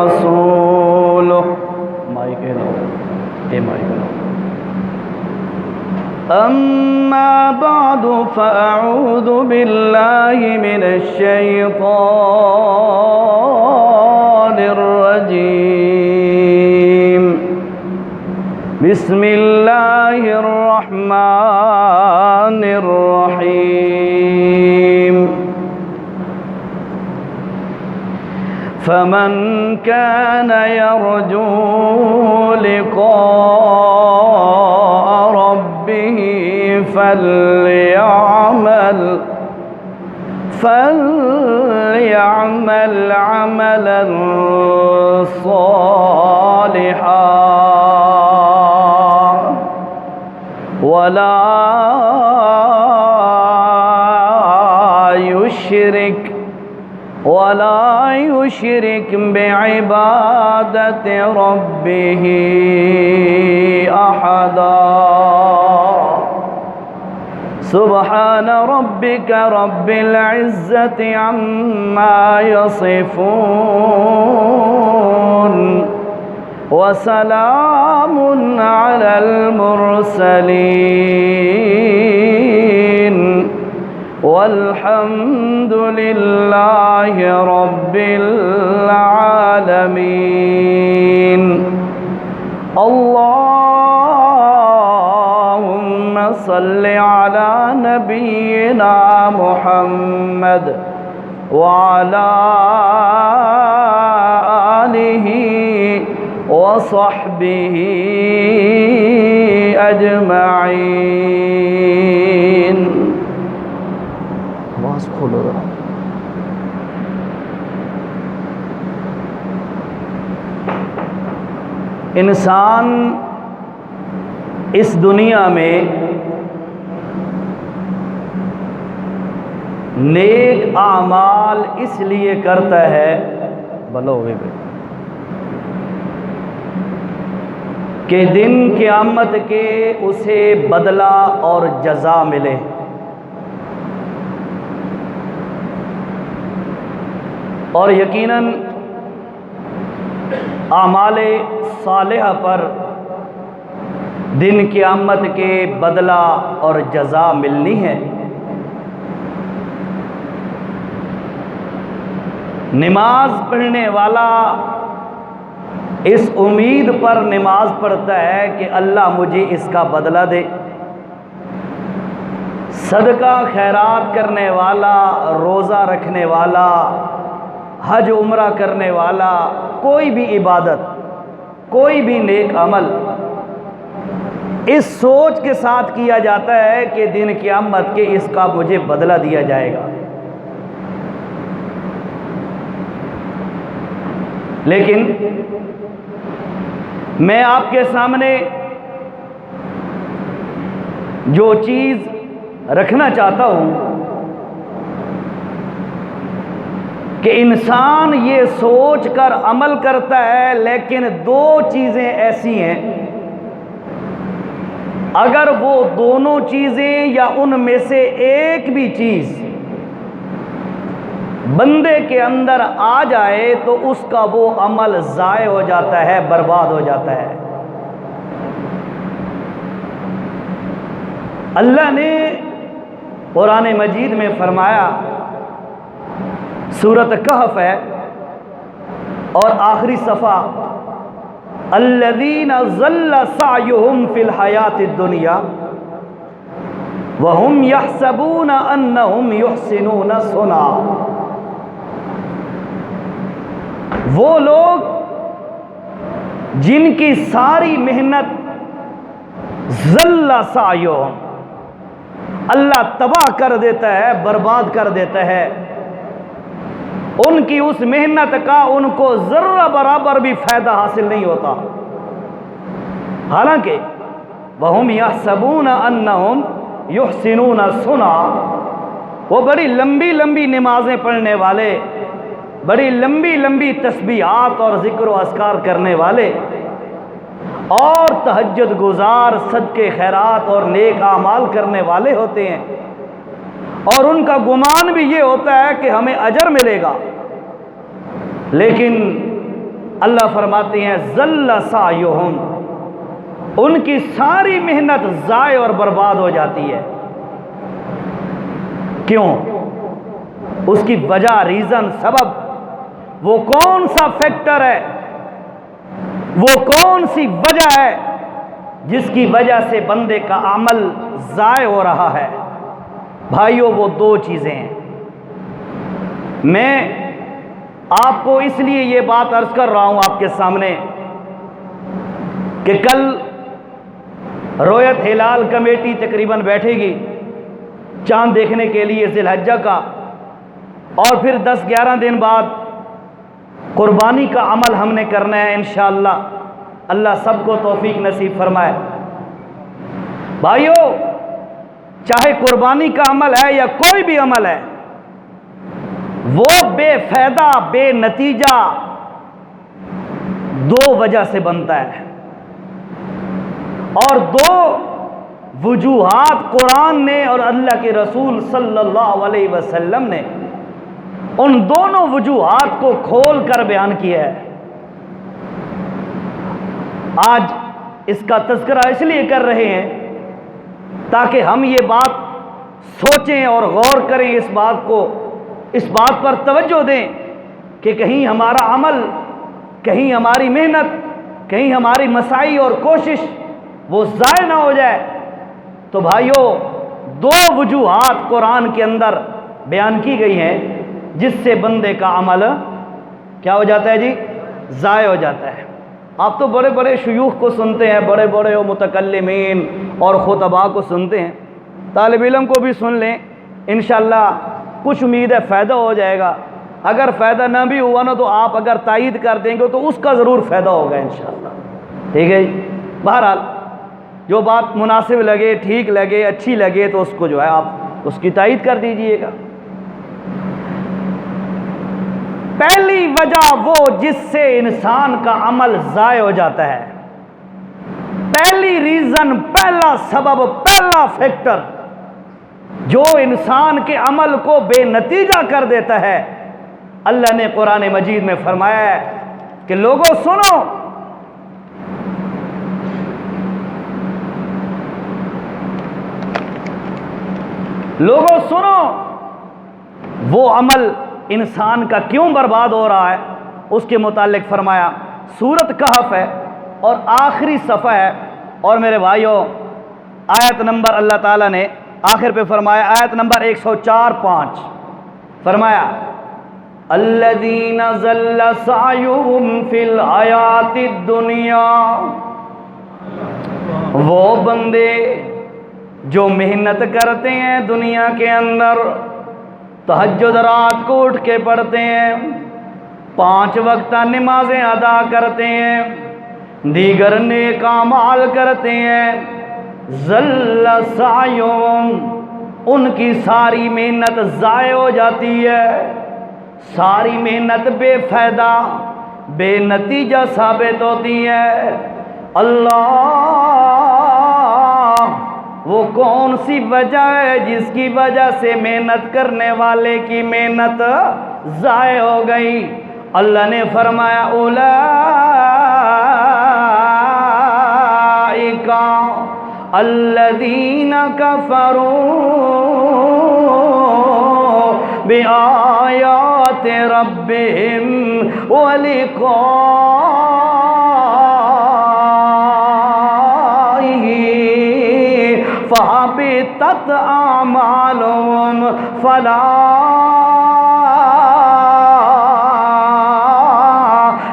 رسوله أما بعد فأعوذ بالله من الشيطان الرجيم بسم الله الرحمن الرحيم فمن كان يرجو لقاء ربه فليعمل عملا صالحا ولا يشرك بعبادة ربه أحدا سبحان ربك رب العزة عما يصفون وسلام على المرسلين والحمد لله رب العالمين اللهم صل على نبينا محمد وعلى آله وصحبه أجمعين. آواز کھولو رہا. انسان اس دنیا میں نیک اعمال اس لیے کرتا ہے کہ دن قیامت کے اسے بدلہ اور جزا ملے. اور یقیناً اعمال صالحہ پر دن قیامت کے بدلہ اور جزا ملنی ہے. نماز پڑھنے والا اس امید پر نماز پڑھتا ہے کہ اللہ مجھے اس کا بدلہ دے. صدقہ خیرات کرنے والا، روزہ رکھنے والا، حج عمرہ کرنے والا، کوئی بھی عبادت، کوئی بھی نیک عمل اس سوچ کے ساتھ کیا جاتا ہے کہ دن قیامت کے اس کا مجھے بدلہ دیا جائے گا. لیکن میں آپ کے سامنے جو چیز رکھنا چاہتا ہوں کہ انسان یہ سوچ کر عمل کرتا ہے، لیکن دو چیزیں ایسی ہیں اگر وہ دونوں چیزیں یا ان میں سے ایک بھی چیز بندے کے اندر آ جائے تو اس کا وہ عمل ضائع ہو جاتا ہے، برباد ہو جاتا ہے. اللہ نے قرآن مجید میں فرمایا، سورۃ کہف ہے اور آخری صفحہ، الذین ضل سعیہم فی الحیاۃ الدنیا وہم یحسبون انہم یحسنون صنعا. وہ لوگ جن کی ساری محنت ضل سعیہم اللہ تباہ کر دیتا ہے، برباد کر دیتا ہے، ان کی اس محنت کا ان کو ذرہ برابر بھی فائدہ حاصل نہیں ہوتا. حالانکہ وَهُمْ يَحْسَبُونَ أَنَّهُمْ يُحْسِنُونَ صُنْعًا، وہ بڑی لمبی لمبی نمازیں پڑھنے والے، بڑی لمبی لمبی تسبیحات اور ذکر و اذکار کرنے والے اور تہجد گزار، صدقے خیرات اور نیک اعمال کرنے والے ہوتے ہیں، اور ان کا گمان بھی یہ ہوتا ہے کہ ہمیں اجر ملے گا، لیکن اللہ فرماتے ہیں ذل سعیہم، ان کی ساری محنت ضائع اور برباد ہو جاتی ہے۔ کیوں؟ اس کی وجہ، ریزن، سبب، وہ کون سا فیکٹر ہے، وہ کون سی وجہ ہے جس کی وجہ سے بندے کا عمل ضائع ہو رہا ہے؟ بھائیوں، وہ دو چیزیں ہیں۔ میں آپ کو اس لیے یہ بات عرض کر رہا ہوں آپ کے سامنے کہ کل رویت ہلال کمیٹی تقریباً بیٹھے گی چاند دیکھنے کے لیے ذی الحجہ کا، اور پھر 10-11 دن بعد قربانی کا عمل ہم نے کرنا ہے انشاءاللہ۔ اللہ سب کو توفیق نصیب فرمائے۔ بھائیو، چاہے قربانی کا عمل ہے یا کوئی بھی عمل ہے، وہ بے فائدہ، بے نتیجہ دو وجہ سے بنتا ہے، اور دو وجوہات قرآن نے اور اللہ کے رسول صلی اللہ علیہ وسلم نے ان دونوں وجوہات کو کھول کر بیان کیا ہے۔ آج اس کا تذکرہ اس لیے کر رہے ہیں تاکہ ہم یہ بات سوچیں اور غور کریں، اس بات پر توجہ دیں کہ کہیں ہمارا عمل، کہیں ہماری محنت، کہیں ہماری مساعی اور کوشش وہ ضائع نہ ہو جائے۔ تو بھائیوں، دو وجوہات قرآن کے اندر بیان کی گئی ہیں جس سے بندے کا عمل کیا ہو جاتا ہے جی؟ ضائع ہو جاتا ہے۔ آپ تو بڑے بڑے شیوخ کو سنتے ہیں، بڑے بڑے متکلمین اور خطباء کو سنتے ہیں، طالب علم کو بھی سن لیں، انشاءاللہ کچھ امید ہے فائدہ ہو جائے گا۔ اگر فائدہ نہ بھی ہوا نا تو آپ اگر تائید کر دیں گے تو اس کا ضرور فائدہ ہوگا انشاءاللہ، ٹھیک ہے جی؟ بہرحال جو بات مناسب لگے، ٹھیک لگے، اچھی لگے تو اس کو جو ہے آپ اس کی تائید کر دیجئے گا۔ پہلی وجہ وہ جس سے انسان کا عمل ضائع ہو جاتا ہے، پہلی ریزن، پہلا سبب، پہلا فیکٹر جو انسان کے عمل کو بے نتیجہ کر دیتا ہے، اللہ نے قرآن مجید میں فرمایا ہے کہ لوگوں سنو، لوگوں سنو، وہ عمل انسان کا کیوں برباد ہو رہا ہے اس کے متعلق فرمایا۔ سورۃ کہف ہے اور آخری صفحہ ہے، اور میرے بھائیوں آیت نمبر اللہ تعالیٰ نے آخر پہ فرمایا، آیت نمبر 104-5 فرمایا الذین ضل سعیہم فی الحیاۃ الدنیا، وہ بندے جو محنت کرتے ہیں دنیا کے اندر، تہجد رات کو اٹھ کے پڑھتے ہیں، 5 وقتہ نمازیں ادا کرتے ہیں، دیگر نیک اعمال کرتے ہیں، ضل سعیہم، ان کی ساری محنت ضائع ہو جاتی ہے، ساری محنت بے فائدہ، بے نتیجہ ثابت ہوتی ہے۔ اللہ، وہ کون سی وجہ ہے جس کی وجہ سے محنت کرنے والے کی محنت ضائع ہو گئی؟ اللہ نے فرمایا اولئک الذین کفروا بآیات ربہم فَحَبِطَتْ أَعْمَالُهُمْ فَلَا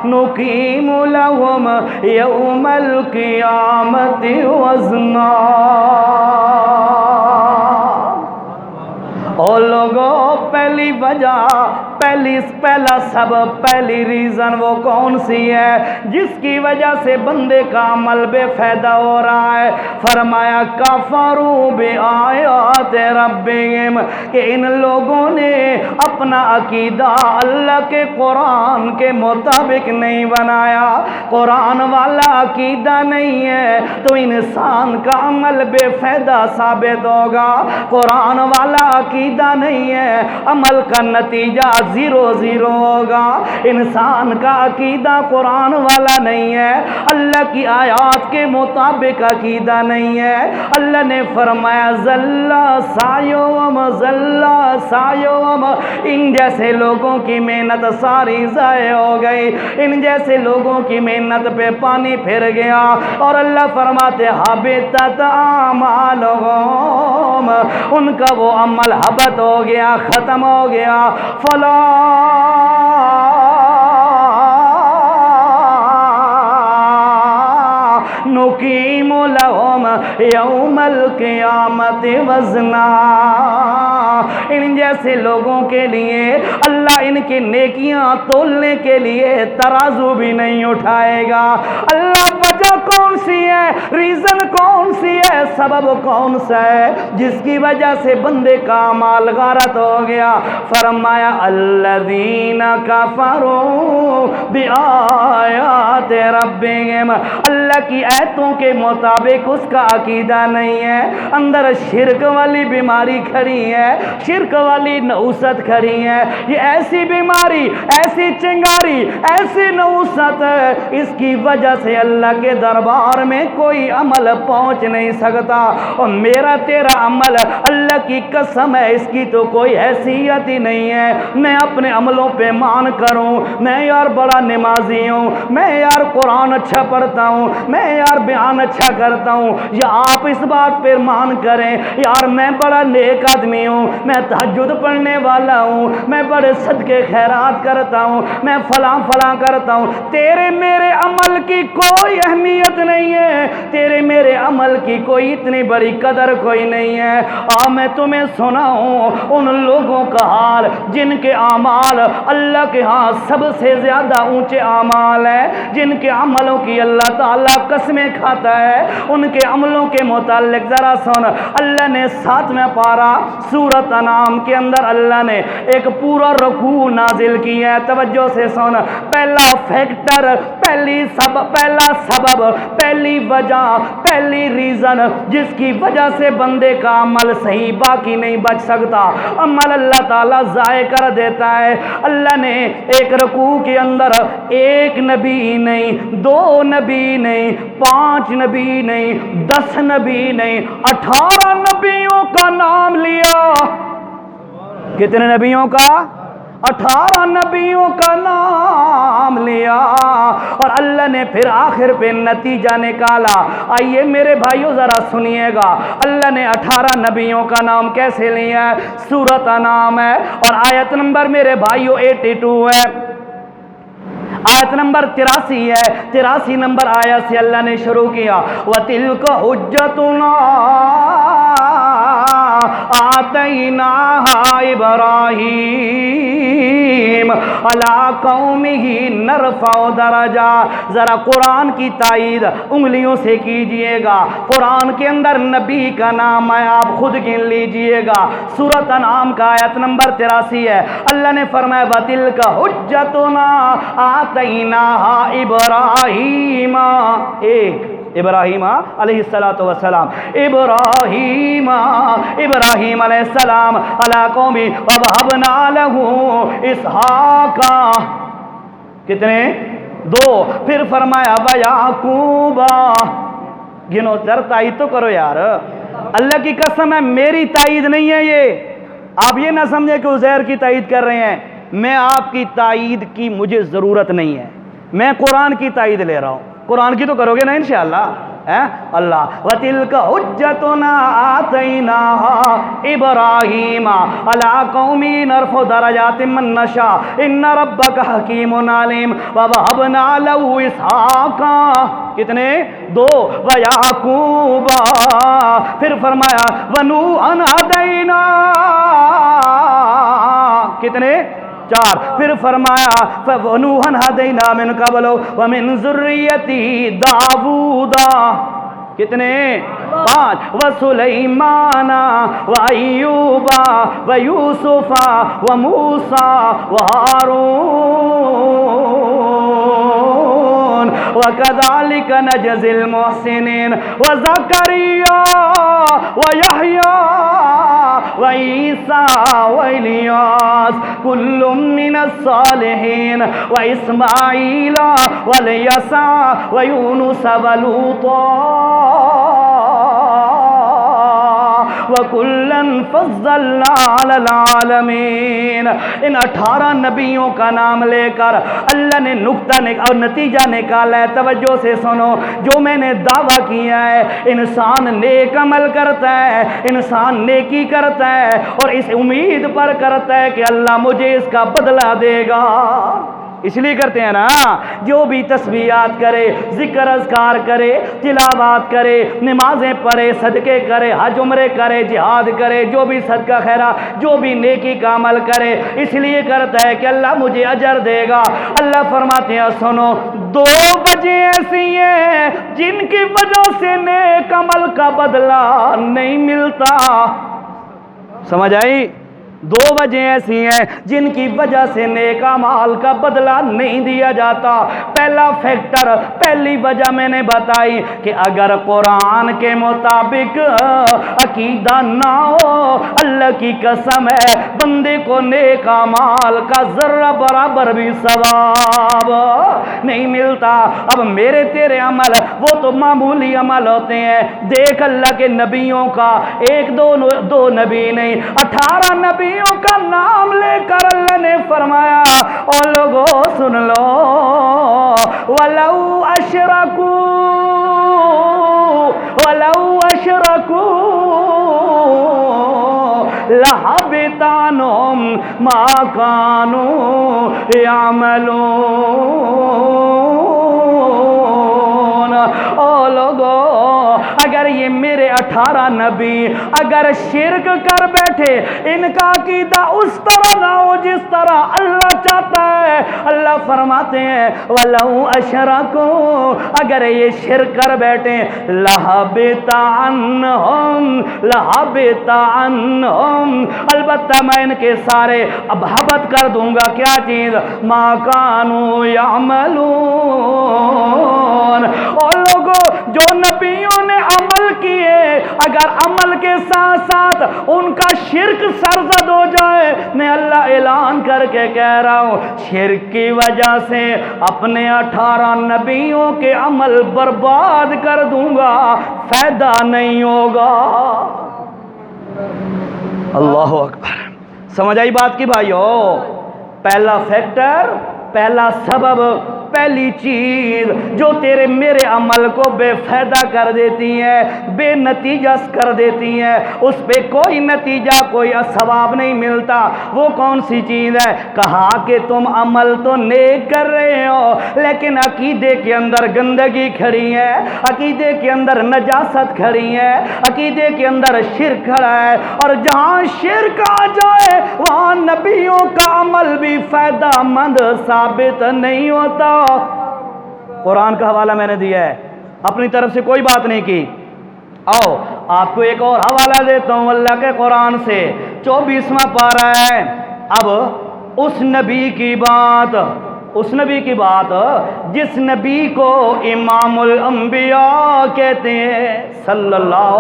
نُقِيمُ لَهُمْ يَوْمَ الْقِيَامَةِ وَزْنًا۔ اور لوگوں، پہلی وجہ، پہلا سبب، پہلی ریزن وہ کون سی ہے جس کی وجہ سے بندے کا عمل بے فائدہ ہو رہا ہے؟ فرمایا کفروا بآیات ربہم، کہ ان لوگوں نے اپنا عقیدہ اللہ کے قرآن کے مطابق نہیں بنایا۔ قرآن والا عقیدہ نہیں ہے تو انسان کا عمل بے فائدہ ثابت ہوگا۔ قرآن والا عقیدہ نہیں ہے، عمل کا نتیجہ زیرو زیرو ہوگا۔ انسان کا عقیدہ قرآن والا نہیں ہے، اللہ کی آیات کے مطابق عقیدہ نہیں ہے۔ اللہ نے فرمایا ذلہ سایوم ذلہ سایوم، ان جیسے لوگوں کی محنت ساری ضائع ہو گئی، ان جیسے لوگوں کی محنت پہ پانی پھر گیا۔ اور اللہ فرماتے حبطت اعمالہم، ان کا وہ عمل حبط ہو گیا، ختم ہو گیا۔ فلا نقیم لہم یوم القیامت وزنا، ان جیسے لوگوں کے لیے اللہ ان کی نیکیاں تولنے کے لیے ترازو بھی نہیں اٹھائے گا۔ اللہ وجہ کون سی ہے، ریزن کون سی ہے، سبب کون سا ہے جس کی وجہ سے بندے کا اعمال غارت ہو گیا؟ فرمایا الذین کفروا بآیات ربہم، اللہ کی آیتوں کے مطابق اس کا عقیدہ نہیں ہے، اندر شرک والی بیماری کھڑی ہے، شرک والی نحوست کھڑی ہے۔ یہ ایسی بیماری، ایسی چنگاری، ایسی نحوست ہے، اس کی وجہ سے اللہ کے دربار میں کوئی عمل پہنچ نہیں سکتا۔ اور میرا تیرا عمل اللہ کی قسم ہے اس کی تو کوئی حیثیت ہی نہیں ہے۔ میں اپنے عملوں پہ مان کروں، میں یار بڑا نمازی ہوں، میں یار قرآن اچھا پڑھتا ہوں، میں یار بیان اچھا کرتا ہوں، یا آپ اس بات پہ مان کریں یار میں بڑا نیک آدمی ہوں، میں تہجد پڑھنے والا ہوں، میں بڑے صدقے خیرات کرتا ہوں، میں فلاں فلاں کرتا ہوں، تیرے میرے عمل کی کوئی اہمیت نہیں ہے، تیرے میرے عمل کی کوئی اتنی بڑی قدر کوئی نہیں ہے۔ میں تمہیں سناؤں ان لوگوں کا حال جن کے اعمال اللہ کے ہاں سب سے زیادہ اونچے اعمال ہیں، جن کے عملوں کی اللہ تعالیٰ قسمیں کھاتا ہے۔ ان کے عملوں کے متعلق ذرا سن، اللہ نے 7واں پارہ سورۃ انعام کے اندر اللہ نے ایک پورا رکوع نازل کیا ہے، توجہ سے سن۔ پہلا فیکٹر، پہلا سبب، پہلی وجہ، پہلی ریزن جس کی وجہ سے بندے کا عمل صحیح باقی نہیں بچ سکتا، عمل اللہ تعالیٰ ضائع کر دیتا ہے۔ اللہ نے ایک رکوع کے اندر ایک نبی نہیں، 2 نبی نہیں، 5 نبی نہیں، 10 نبی نہیں، 18 نبیوں کا نام لیا۔ کتنے نبیوں کا؟ 18 نبیوں کا نام لیا، اور اللہ نے پھر آخر پہ نتیجہ نکالا۔ آئیے میرے بھائیو ذرا سنیے گا، اللہ نے 18 نبیوں کا نام کیسے لیا ہے؟ سورۃ انعام ہے اور آیت نمبر میرے بھائیو 82 ہے، آیت نمبر 83 ہے۔ 83 نمبر آیت سے اللہ نے شروع کیا وَتِلْكَ حُجَّتُنَا آتَيْنَاهَا إِبْرَاهِيمَ عَلَىٰ قَوْمِهِ نَرْفَعُ دَرَجَاتٍ۔ ذرا قرآن کی تائید انگلیوں سے کیجئے گا، قرآن کے اندر نبی کا نام ہے، آپ خود گن لیجئے گا۔ سورۃ انعام کا آیت نمبر 83 ہے، اللہ نے فرمایا وَتِلْكَ حُجَّتُنَا آتَيْنَاهَا إِبْرَاهِيمَ، ایک ابراہیم علیہ السلام، ابراہیم علیہ السلام علی قومی وَوَهَبْنَا لَهُ اسحاق، کتنے؟ 2۔ پھر فرمایا وَيَعْقُوبَ، گنو ذرا تائید تو کرو یار، اللہ کی قسم ہے میری تائید نہیں ہے یہ، آپ یہ نہ سمجھیں کہ عزیر کی تائید کر رہے ہیں، میں آپ کی تائید کی مجھے ضرورت نہیں ہے، میں قرآن کی تائید لے رہا ہوں، قرآن کی تو کرو گے نا انشاءاللہ۔ اللہ وَتِلْكَ حُجَّتُنَا آتَيْنَاهَا إِبْرَاهِيمَ عَلَىٰ قَوْمِهِ نَرْفَعُ دَرَجَاتٍ مَّن نَّشَاءُ إِنَّ رَبَّكَ حَكِيمٌ عَلِيمٌ وَوَهَبْنَا لَهُ إِسْحَاقَ، کتنے؟ 2۔ وَيَعْقُوبَ، پھر فرمایا وَنُوحًا هَدَيْنَا، کتنے؟ 4۔ پھر فرمایا وَنُوحًا هَدَيْنَا مِن قَبْلُ وَمِن ذُرِّيَّتِهِ دَاوُودَ، کتنے؟ 5۔ وَسُلَيْمَانَ وَأَيُّوبَ وَيُوسُفَ وَمُوسَى وَهَارُونَ وَكَذَلِكَ نَجْزِي الْمُحْسِنِينَ وَزَكَرِيَّا وَيَحْيَىٰ وعیسیٰ والیاس کل من الصالحین واسماعیل والیسع ویونس ولوطا وَكُلًّا فَضَّلْنَا عَلَى الْعَالَمِينَ۔ ان 18 نبیوں کا نام لے کر اللہ نے نقطہ اور نتیجہ نکالا ہے۔ توجہ سے سنو، جو میں نے دعویٰ کیا ہے، انسان نیک عمل کرتا ہے، انسان نیکی کرتا ہے اور اس امید پر کرتا ہے کہ اللہ مجھے اس کا بدلہ دے گا۔ اس لیے کرتے ہیں نا، جو بھی تسبیحات کرے، ذکر اذکار کرے، تلاوات کرے، نمازیں پڑھے، صدقے کرے، حج عمرے کرے، جہاد کرے، جو بھی صدقہ خیرہ، جو بھی نیکی کا عمل کرے، اس لیے کرتا ہے کہ اللہ مجھے اجر دے گا۔ اللہ فرماتے ہیں سنو، 2 وجہ ایسی ہیں جن کی وجہ سے نیک عمل کا بدلہ نہیں ملتا۔ سمجھ آئی؟ 2 وجہ ایسی ہیں جن کی وجہ سے نیک اعمال کا بدلہ نہیں دیا جاتا۔ پہلا فیکٹر، پہلی وجہ میں نے بتائی کہ اگر قرآن کے مطابق عقیدہ نہ ہو، اللہ کی قسم ہے بندے کو نیک اعمال کا ذرہ برابر بھی ثواب نہیں ملتا۔ اب میرے تیرے عمل وہ تو معمولی عمل ہوتے ہیں۔ دیکھ اللہ کے نبیوں کا، 1 2 نبی نہیں، 18 نبی کا نام لے کر اللہ نے فرمایا، او لوگوں سن لو، وَلَوْ أَشْرَكُوا لَحَبِطَ عَنْهُمْ مَا كَانُوا يَعْمَلُونَ۔ او لوگوں، اگر یہ میرے 18 نبی اگر شرک کر بیٹھے، ان کا عقیدہ اس طرح نہ ہو جس طرح اللہ چاہتا ہے، اللہ فرماتے ہیں وَلَوْ أَشْرَكُوا، اگر یہ شرک کر بیٹھے، لَحَبِطَ عَنْهُمْ، البتہ میں ان کے سارے اب حبت کر دوں گا کیا چیز؟ مَا كَانُوا يَعْمَلُونَ۔ اور لوگوں، جو نبیوں نے عمل کیے، اگر عمل کے ساتھ ساتھ ان کا شرک سرزد ہو جائے، میں اللہ اعلان کر کے کہہ رہا ہوں، شرک کی وجہ سے اپنے 18 نبیوں کے عمل برباد کر دوں گا، فائدہ نہیں ہوگا۔ اللہ اکبر۔ سمجھ آئی بات کی بھائیو؟ پہلا فیکٹر، پہلا سبب، پہلی چیز جو تیرے میرے عمل کو بے فائدہ کر دیتی ہے، بے نتیجہ کر دیتی ہے، اس پہ کوئی نتیجہ، کوئی ثواب نہیں ملتا، وہ کون سی چیز ہے؟ کہا کہ تم عمل تو نیک کر رہے ہو لیکن عقیدے کے اندر گندگی کھڑی ہے، عقیدے کے اندر نجاست کھڑی ہے، عقیدے کے اندر شرک کھڑا ہے، اور جہاں شرک آ جائے وہاں نبیوں کا عمل بھی فائدہ مند ثابت نہیں ہوتا۔ قرآن کا حوالہ میں نے دیا ہے، اپنی طرف سے کوئی بات نہیں کی۔ آؤ آپ کو ایک اور حوالہ دیتا ہوں اللہ کے قرآن سے، 24واں پارہ ہے۔ اب اس نبی کی بات جس نبی کو امام الانبیاء کہتے ہیں صلی اللہ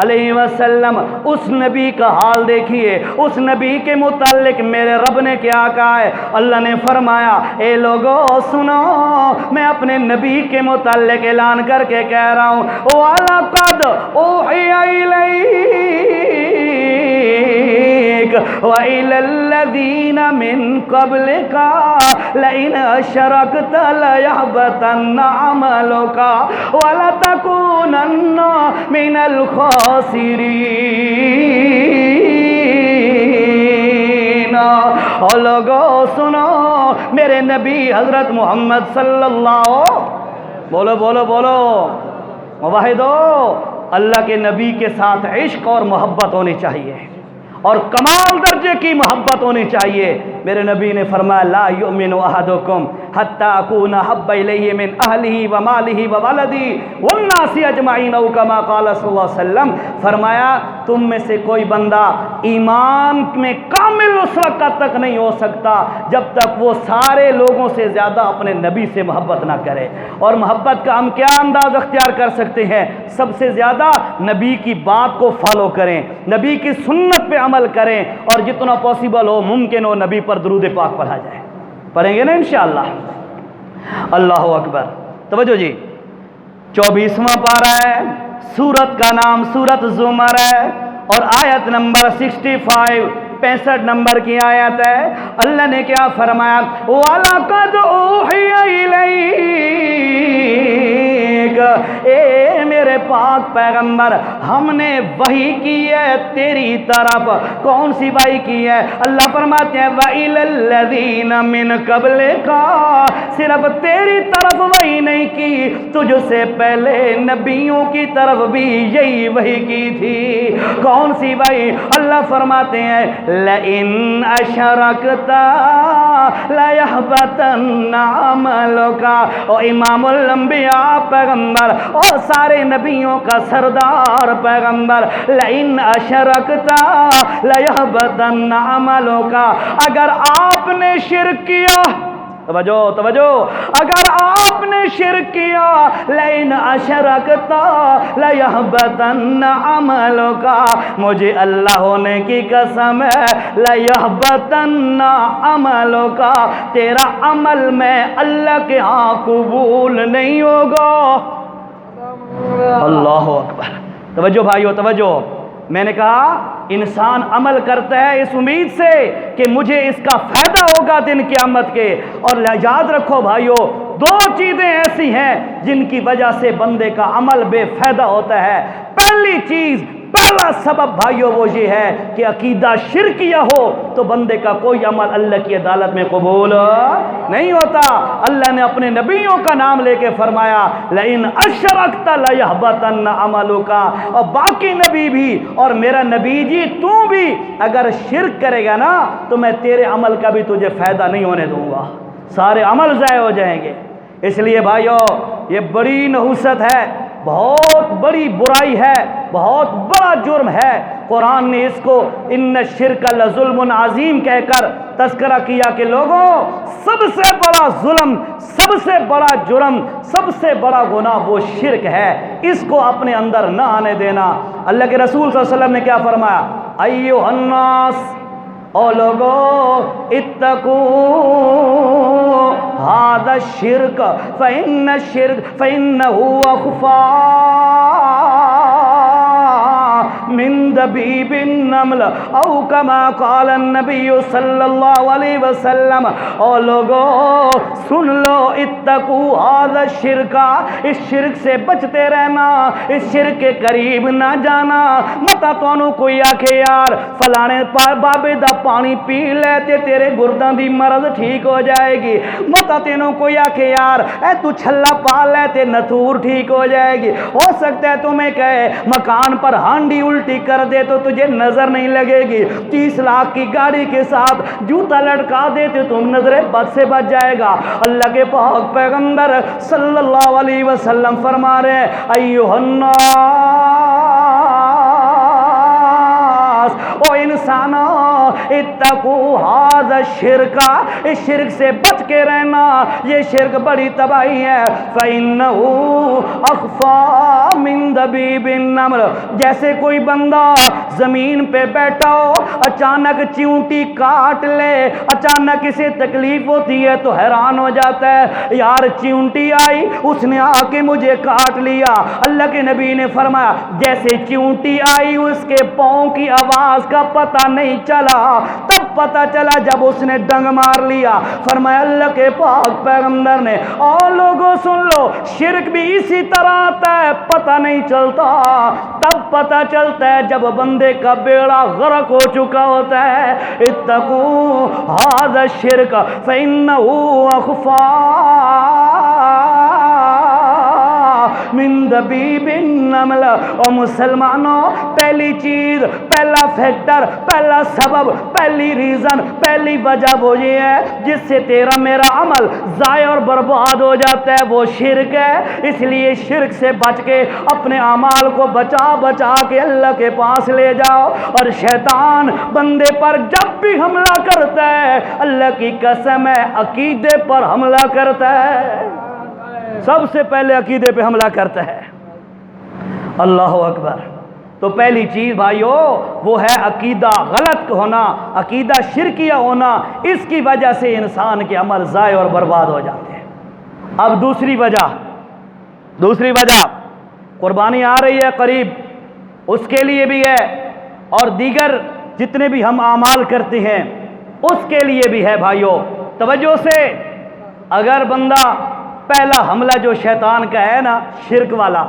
علیہ وسلم، اس نبی کا حال دیکھیے۔ اس نبی کے متعلق میرے رب نے کیا کہا ہے؟ اللہ نے فرمایا، اے لوگو سنو، میں اپنے نبی کے متعلق اعلان کر کے کہہ رہا ہوں، وَلَقَدْ أُوحِيَ إِلَيْكَ وَإِلَى الَّذِينَ مِن قَبْلِكَ لَئِنْ أَشْرَكْتَ لَيَحْبَطَنَّ عَمَلُكَ وَلَتَكُونَنَّ مِنَ الْخَاسِرِينَ۔ اور لوگوں سنو، میرے نبی حضرت محمد صلی اللہ، بولو موحدو، اللہ کے نبی کے ساتھ عشق اور محبت ہونی چاہیے، اور کمال درجے کی محبت ہونی چاہیے۔ میرے نبی نے فرمایا، لا یؤمن احدکم حتی اکون احب الیہ من اہلہ ومالہ وولدی والناس اجمعین، او کما قال صلی اللہ علیہ وسلم، فرمایا تم میں سے کوئی بندہ ایمان میں کامل اس وقت تک نہیں ہو سکتا جب تک وہ سارے لوگوں سے زیادہ اپنے نبی سے محبت نہ کرے۔ اور محبت کا ہم کیا انداز اختیار کر سکتے ہیں؟ سب سے زیادہ نبی کی بات کو فالو کریں، نبی کی سنت پہ عمل کریں، اور جتنا پاسبل ہو ممکن ہو نبی پر درود پاک پڑھا جائے۔ پڑھیں گے نا انشاءاللہ؟ اللہ اکبر۔ توجہ جی، 24واں پارہ ہے، سورت کا نام سورت زمر ہے، اور آیت نمبر 65 نمبر کی آیت ہے۔ اللہ نے کیا فرمایا؟ وَلَقَدْ أُوحِيَ إِلَيْكَ، اے میرے پاک پیغمبر، ہم نے وحی کی ہے تیری طرف۔ کون سی وحی کی ہے؟ اللہ فرماتے ہیں وَإِلَى الَّذِينَ مِن قَبْلِكَ، صرف تیری طرف وحی نہیں کی، تجھ سے پہلے نبیوں کی طرف بھی یہی وحی کی تھی۔ کون سی وحی؟ اللہ فرماتے ہیں لَإِنْ أَشْرَكْتَ لَيَحْبَطَنَّ عَمَلُكَ۔ اور امام الانبیاء پیغمبر اور سارے نبیوں کا سردار پیغمبر، لَإِنْ أَشْرَكْتَ لَيَحْبَطَنَّ عَمَلُكَ، اگر آپ نے شرک کیا، توجہ توجہ، اگر آپ نے شرک کیا، لَإِنْ أَشْرَكْتَ لَيَحْبَطَنَّ عَمَلُكَ، مجھے اللہ ہونے کی قسم ہے، لَيَحْبَطَنَّ عَمَلُكَ، تیرا عمل میں اللہ کے ہاں قبول نہیں ہوگا۔ اللہ اکبر۔ توجہ بھائیو توجہ، میں نے کہا انسان عمل کرتا ہے اس امید سے کہ مجھے اس کا فائدہ ہوگا دن قیامت کے، اور یاد رکھو بھائیو، دو چیزیں ایسی ہیں جن کی وجہ سے بندے کا عمل بے فائدہ ہوتا ہے۔ پہلی چیز، پہلا سبب بھائیو وہ یہ ہے کہ عقیدہ شرکیہ ہو تو بندے کا کوئی عمل اللہ کی عدالت میں قبول نہیں ہوتا۔ اللہ نے اپنے نبیوں کا نام لے کے فرمایا لَإِنْ أَشْرَكْتَ لَيَحْبَطَنَّ عَمَلُكَ، اور باقی نبی بھی اور میرا نبی جی تو بھی اگر شرک کرے گا نا تو میں تیرے عمل کا بھی تجھے فائدہ نہیں ہونے دوں گا، سارے عمل ضائع ہو جائیں گے۔ اس لیے بھائیو یہ بڑی نحوست ہے، بہت بڑی برائی ہے، بہت بڑا جرم ہے۔ قرآن نے اس کو ان الشرک لظلم عظیم کہہ کر تذکرہ کیا کہ لوگوں، سب سے بڑا ظلم، سب سے بڑا جرم، سب سے بڑا گناہ وہ شرک ہے، اس کو اپنے اندر نہ آنے دینا۔ اللہ کے رسول صلی اللہ علیہ وسلم نے کیا فرمایا؟ ایھا الناس، او لوگو، اتقوا ھذا الشرک فإنہ اخفی من دبیب النمل، او کما قال النبی صلی اللہ علیہ وسلم۔ او لوگو سن لو، اتقوا ھذا الشرک، اس شرک سے بچتے رہنا، اس شرک کے قریب نہ جانا۔ متا تانوں کوئی آکھے یار فلانے بابے دا پانی پی لے تے تیرے گرداں دی مرض ٹھیک ہو جائے گی، متا تینوں کوئی آکھے یار اے تو چھلا پا لے تے نتور ٹھیک ہو جائے گی۔ ہو سکتا ہے تمہیں کہے مکان پر ہانڈی الٹی کر دے تو تجھے نظر نہیں لگے گی، 30 لاکھ کی گاڑی کے ساتھ جوتا لٹکا دے تو تم نظر بد سے بچ جائے گا۔ اللہ کے پاک پیغمبر صلی اللہ علیہ وسلم فرما رہے ہیں ایھا الناس، او انسانوں، اتقوا ھذا الشرک، اس شرک سے بچ کے رہنا، یہ شرک بڑی تباہی ہے۔ فإنہ اخفی من دبیب النمل، جیسے کوئی بندہ زمین پہ بیٹھا ہو، اچانک چیونٹی کاٹ لے، اچانک اسے تکلیف ہوتی ہے تو حیران ہو جاتا ہے یار چیونٹی آئی، اس نے آ کے مجھے کاٹ لیا۔ اللہ کے نبی نے فرمایا جیسے چیونٹی آئی اس کے پاؤں کی آواز کا پتہ نہیں چلا، تب پتہ چلا جب اس نے ڈنگ مار لیا۔ فرمایا اللہ کے پاک پیغمبر نے، اور لوگوں سن لو، شرک بھی اسی طرح آتا ہے، پتہ نہیں چلتا، تب پتہ چلتا ہے جب بندے کا بیڑا غرق ہو چکا ہوتا ہے۔ اتقوا ھذا الشرک فإنہ اخفی من دبیب نمل۔ اور مسلمانوں پہلی چیز، پہلا فیکٹر، پہلا سبب، پہلی ریزن، پہلی وجہ وہ یہ ہے جس سے تیرا میرا عمل ضائع اور برباد ہو جاتا ہے، وہ شرک ہے۔ اس لیے شرک سے بچ کے اپنے اعمال کو بچا بچا کے اللہ کے پاس لے جاؤ۔ اور شیطان بندے پر جب بھی حملہ کرتا ہے، اللہ کی قسم ہے عقیدے پر حملہ کرتا ہے، سب سے پہلے عقیدے پہ حملہ کرتا ہے۔ اللہ اکبر۔ تو پہلی چیز بھائیو وہ ہے عقیدہ غلط ہونا، عقیدہ شرکیہ ہونا، اس کی وجہ سے انسان کے عمل ضائع اور برباد ہو جاتے ہیں۔ اب دوسری وجہ قربانی آ رہی ہے قریب، اس کے لیے بھی ہے، اور دیگر جتنے بھی ہم اعمال کرتے ہیں اس کے لیے بھی ہے۔ بھائیو توجہ سے، اگر بندہ پہلا حملہ جو شیطان کا ہے نا، شرک والا،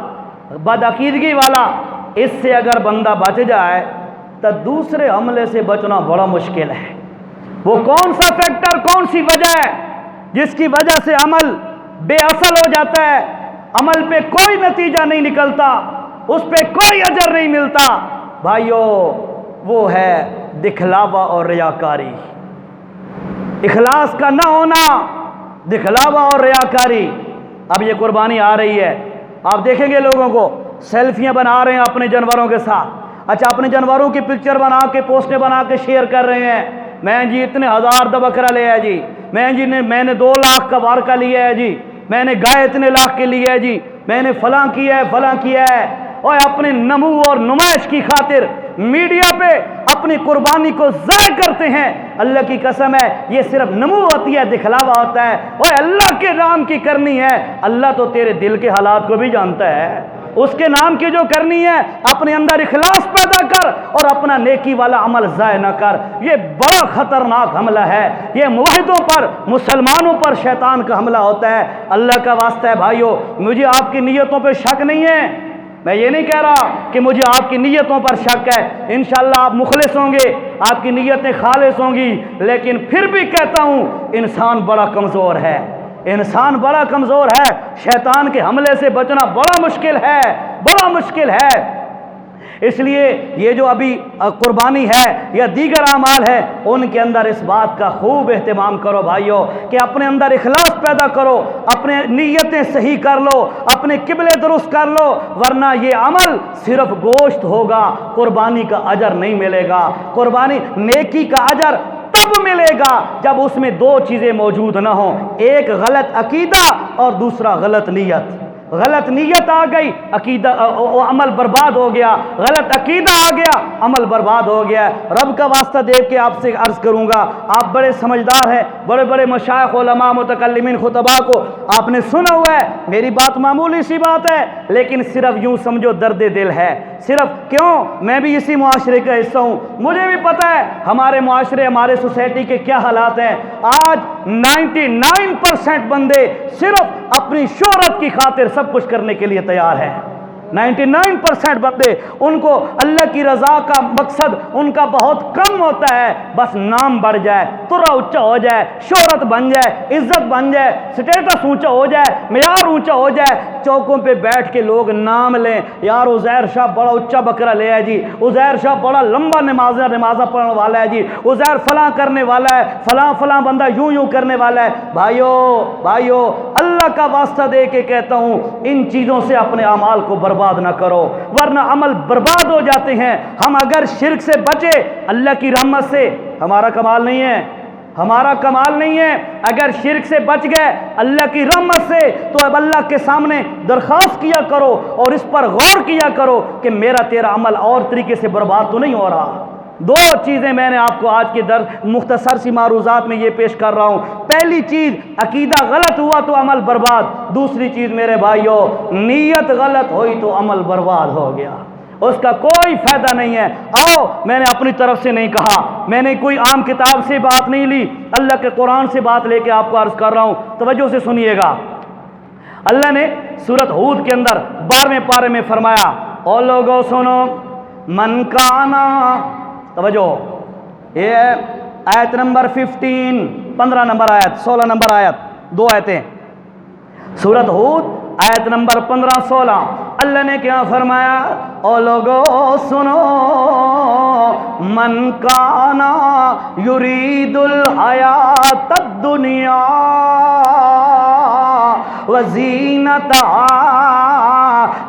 بدعقیدگی والا، اس سے اگر بندہ بچ جائے تو دوسرے حملے سے بچنا بڑا مشکل ہے۔ وہ کون سا فیکٹر، کون سی وجہ ہے جس کی وجہ سے عمل بے اصل ہو جاتا ہے، عمل پہ کوئی نتیجہ نہیں نکلتا، اس پہ کوئی اجر نہیں ملتا؟ بھائیو وہ ہے دکھلاوا اور ریاکاری، اخلاص کا نہ ہونا، دکھلاوا اور ریاکاری۔ اب یہ قربانی آ رہی ہے، آپ دیکھیں گے لوگوں کو سیلفیاں بنا رہے ہیں اپنے جانوروں کے ساتھ، اچھا اپنے جانوروں کی پکچر بنا کے پوسٹیں بنا کے شیئر کر رہے ہیں، میں جی اتنے ہزار دا بکرا لیا ہے جی، میں نے 2 لاکھ کا وارکا لیا ہے جی، میں نے گائے اتنے لاکھ کے لیا ہے جی، میں نے فلاں کیا ہے فلاں کیا ہے۔ اور اپنے نمو اور نمائش کی خاطر میڈیا پہ اپنی قربانی کو ضائع کرتے ہیں۔ اللہ کی قسم ہے یہ صرف نمو ہوتی ہے، دکھلاوا ہوتا ہے۔ اور اللہ کے نام کی کرنی ہے، اللہ تو تیرے دل کے حالات کو بھی جانتا ہے، اس کے نام کی جو کرنی ہے اپنے اندر اخلاص پیدا کر اور اپنا نیکی والا عمل ضائع نہ کر۔ یہ بڑا خطرناک حملہ ہے، یہ موحدوں پر، مسلمانوں پر شیطان کا حملہ ہوتا ہے۔ اللہ کا واسطہ ہے بھائیو، مجھے آپ کی نیتوں پہ شک نہیں ہے، میں یہ نہیں کہہ رہا کہ مجھے آپ کی نیتوں پر شک ہے، انشاءاللہ آپ مخلص ہوں گے، آپ کی نیتیں خالص ہوں گی، لیکن پھر بھی کہتا ہوں انسان بڑا کمزور ہے، انسان بڑا کمزور ہے، شیطان کے حملے سے بچنا بڑا مشکل ہے، بڑا مشکل ہے۔ اس لیے یہ جو ابھی قربانی ہے یا دیگر اعمال ہے ان کے اندر اس بات کا خوب اہتمام کرو بھائیو کہ اپنے اندر اخلاص پیدا کرو، اپنے نیتیں صحیح کر لو، اپنے قبلے درست کر لو، ورنہ یہ عمل صرف گوشت ہوگا، قربانی کا اجر نہیں ملے گا۔ قربانی نیکی کا اجر تب ملے گا جب اس میں 2 چیزیں موجود نہ ہوں، ایک غلط عقیدہ اور دوسرا غلط نیت۔ غلط نیت آ گئی، عقیدہ عمل برباد ہو گیا، غلط عقیدہ آ گیا، عمل برباد ہو گیا۔ رب کا واسطہ دے کے آپ سے عرض کروں گا، آپ بڑے سمجھدار ہیں، بڑے بڑے مشائخ علماء متکلمین خطباء کو آپ نے سنا ہوا ہے، میری بات معمولی سی بات ہے لیکن صرف یوں سمجھو درد دل ہے، صرف کیوں میں بھی اسی معاشرے کا حصہ ہوں، مجھے بھی پتہ ہے ہمارے معاشرے، ہمارے سوسائٹی کے کیا حالات ہیں۔ آج 99% بندے صرف اپنی شہرت کی خاطر سب کچھ کرنے کے لیے تیار ہیں۔ 99% بندے، ان کو اللہ کی رضا کا مقصد ان کا بہت کم ہوتا ہے، بس نام بڑھ جائے، ترا اونچا ہو جائے، شہرت بن جائے، عزت بن جائے، سٹیٹس اونچا ہو جائے، معیار اونچا ہو جائے، چوکوں پہ بیٹھ کے لوگ نام لیں، یار عزیر شاہ بڑا اونچا بکرا لے ہے جی، عزیر شاہ بڑا لمبا نمازہ پڑھنے والا ہے جی، عزیر فلاں کرنے والا ہے، فلاں بندہ یوں کرنے والا ہے۔ بھائیو اللہ کا واسطہ دے کے کہتا ہوں ان چیزوں سے اپنے اعمال کو برباد نہ کرو ورنہ عمل برباد ہو جاتے ہیں۔ ہم اگر شرک سے بچے اللہ کی رحمت سے، ہمارا کمال نہیں ہے، ہمارا کمال نہیں ہے، اگر شرک سے بچ گئے اللہ کی رحمت سے تو اب اللہ کے سامنے درخواست کیا کرو اور اس پر غور کیا کرو کہ میرا تیرا عمل اور طریقے سے برباد تو نہیں ہو رہا۔ 2 چیزیں میں نے آپ کو آج کے درس مختصر سی معروضات میں یہ پیش کر رہا ہوں۔ پہلی چیز عقیدہ غلط ہوا تو عمل برباد، دوسری چیز میرے بھائیوں نیت غلط ہوئی تو عمل برباد ہو گیا، اس کا کوئی فائدہ نہیں ہے۔ آؤ، میں نے اپنی طرف سے نہیں کہا، میں نے کوئی عام کتاب سے بات نہیں لی، اللہ کے قرآن سے بات لے کے آپ کو عرض کر رہا ہوں، توجہ سے سنیے گا۔ اللہ نے سورۃ ہود کے اندر 12ویں پارے میں فرمایا، او لوگو سنو، من کانا، توجہ، یہ آیت نمبر 15 نمبر آیت، 16 نمبر آیت، 2 آیتیں، سورۃ ہود آیت نمبر 15-16، اللہ نے کیا فرمایا؟ او لوگو سنو، من کانا یرید الحیات الدنیا وزینتہا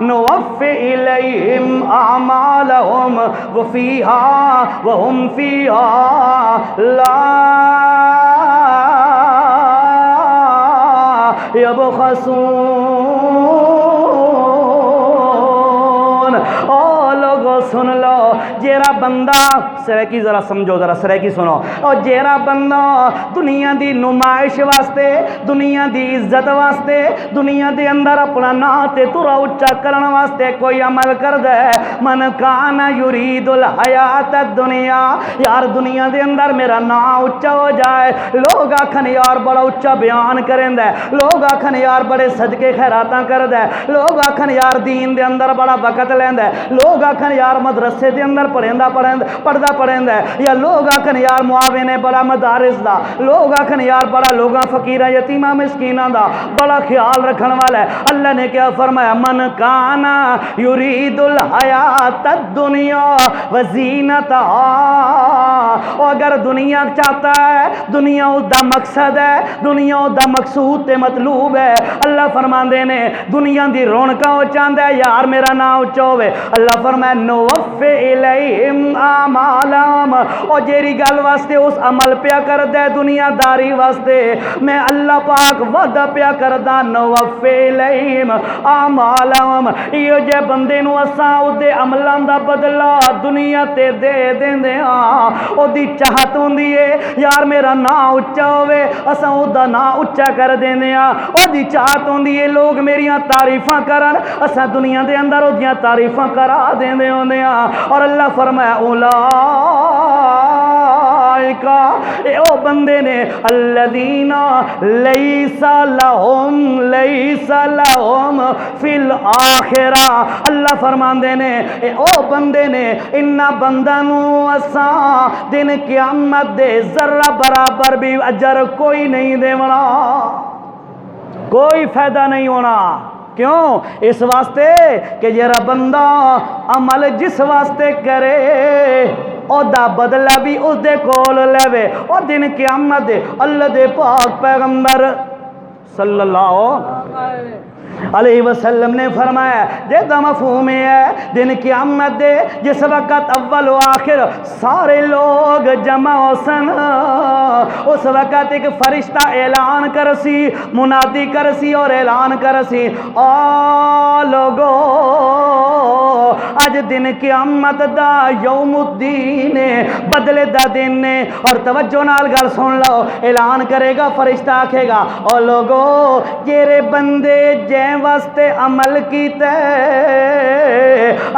نوفی الیہم اعمالہم وفیہا وہم فیہا لا یبخسون۔ او لوگو سن لو، جیرا بندہ سریکی ذرا سمجھو، ذرا سریکی سنو، او جیرا بندہ دنیا دی نمائش واسطے، دنیا دی عزت واسطے، دنیا دے اندر اپنا نا تے ترا اچا کرن واسطے کوئی عمل کر دے، من کان یرید الحیات الدنیا، یار دنیا دے اندر میرا نا اچا ہو جائے، لوگ آکھن یار بڑا اچا بیان کریں دے، لوگ آکھن یار بڑے صدقے خیراتاں کر دے، لوگ آکھن یار دین دے اندر بڑا وقت لیندے، لوگ آکھن یار مدرسے دے اندر پڑھدا پڑھیندا ہے، یا لوگ آکھن یار معاون ہے بڑا مدارس دا، لوگ آکھن یار بڑا لوگاں فقیراں یتیماں مسکیناں دا بڑا خیال رکھن والا ہے۔ اللہ نے کیا فرمایا؟ من کانا یرید الحیات الدنیا وزینتہا، اور اگر دنیا چاہتا ہے، دنیا اس دا مقصد ہے، دنیا اس دا مقصود تے مطلوب ہے، اللہ فرماندے نے دنیا دی رونقاں او چاہندا ہے یار میرا نا اونچا ہوے، اللہ فرمایا نوفی الیہم اعمالہم، اور جیری گل واسطے اس عمل پیا کردے دنیا داری واسطے، میں اللہ پاک وعدہ پیا کردا نوفی الیہم اعمالہم، یہ جے بندے نو اساں او دے عملاں دا بدلہ دنیا تے دے دیندے ہاں، او دی چاہت ہوندی ہے یار میرا نا اونچا ہوے، اساں او دا نا اونچا کر دیندے ہاں، او دی چاہت ہوندی ہے لوگ میریاں تعریفاں کرن، اساں دنیا دے اندر او دیاں تعریفاں کرا دیندے ہوندے ہاں، اور اللہ فرمایا اولائکا، اے او بندے نے الذین لیس لہم فی الآخرہ، اللہ فرماندے نے اے او بندے نے انہاں بندہ نو اساں دن قیامت دے ذرہ برابر بھی اجر کوئی نہیں دیونا، کوئی فائدہ نہیں ہونا۔ کیوں؟ اس واسطے کہ جیرا بندہ عمل جس واسطے کرے او دا بدلہ بھی اس دے کول لیوے، اور دن قیامت دے اللہ دے پاک پیغمبر صلی اللہ علیہ وسلم نے فرمایا جے دا مفہوم ہے دن قیامت دے جس وقت اول و آخر سارے لوگ جمع ہو سن، اس وقت ایک فرشتہ اعلان کرسی، منادی کرسی اور اعلان کرسی، آ لوگو اج دن قیامت دا یوم الدین بدلے دا دن نے، اور توجہ نال گل سن لو، اعلان کرے گا فرشتہ آکھے گا او لوگو جیرے بندے جے واسطے عمل کیتے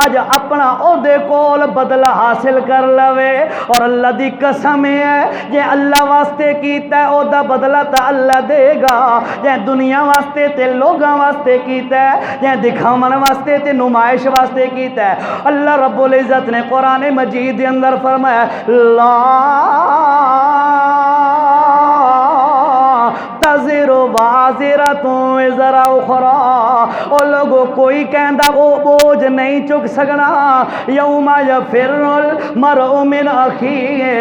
اج اپنا او دے کول بدلہ حاصل کر لوے، اور اللہ دی قسم ہے جے اللہ واسطے کیتا او دا بدلہ تا اللہ دے گا، جے دنیا واسطے تے لوگاں واسطے کیتا ہے، جے دکھاون واسطے تے نمائش واسطے کیتا ہے، اللہ رب العزت نے قرآن مجید دے اندر فرمایا لا تزر وازرۃ وزر اخری، او لوگو کوئی کہندا وہ بوجھ نہیں چک سکنا، یوم یفر المرء من اخیہ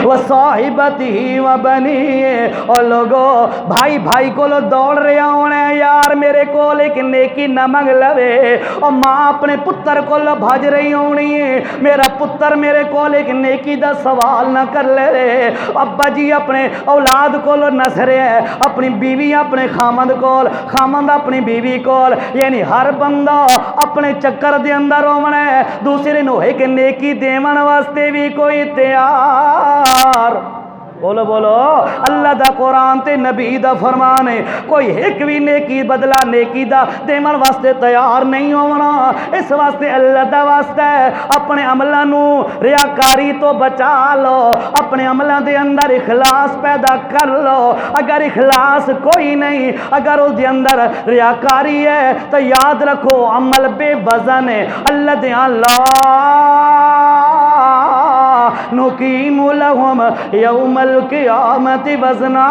وصاحبتہ وبنیہ، اور لوگو بھائی بھائی کو دوڑ رہے ہونے یار میرے کو ایک نیکی نہ منگ لوے، اور ماں اپنے پتر کو بھج رہی ہونی ہے میرا پتر میرے کو ایک نیکی دا سوال نہ کر لے، ابا جی اپنے اولاد کو نس رہے ہیں، اپنی بیوی اپنے خامند کول، خامند اپنی بیوی کول، یعنی ہر بندہ اپنے چکر دے اندر ہونا ہے، دوسرے نو ایک نیکی دیون واسطے بھی کوئی تیار، بولو بولو، اللہ دا قرآن تے نبی دا فرمان ہے کوئی ایک بھی نیکی بدلہ نیکی دا دیون واسطے تیار نہیں ہونا، اس واسطے اللہ دا واسطہ ہے اپنے عملہ نو ریاکاری تو بچا لو، اپنے عملہ دے اندر اخلاص پیدا کر لو، اگر اخلاص کوئی نہیں، اگر اس دے اندر ریاکاری ہے تو یاد رکھو عمل بے وزن ہے، اللہ دے اللہ نقیم لہم یوم القیامت وزنا.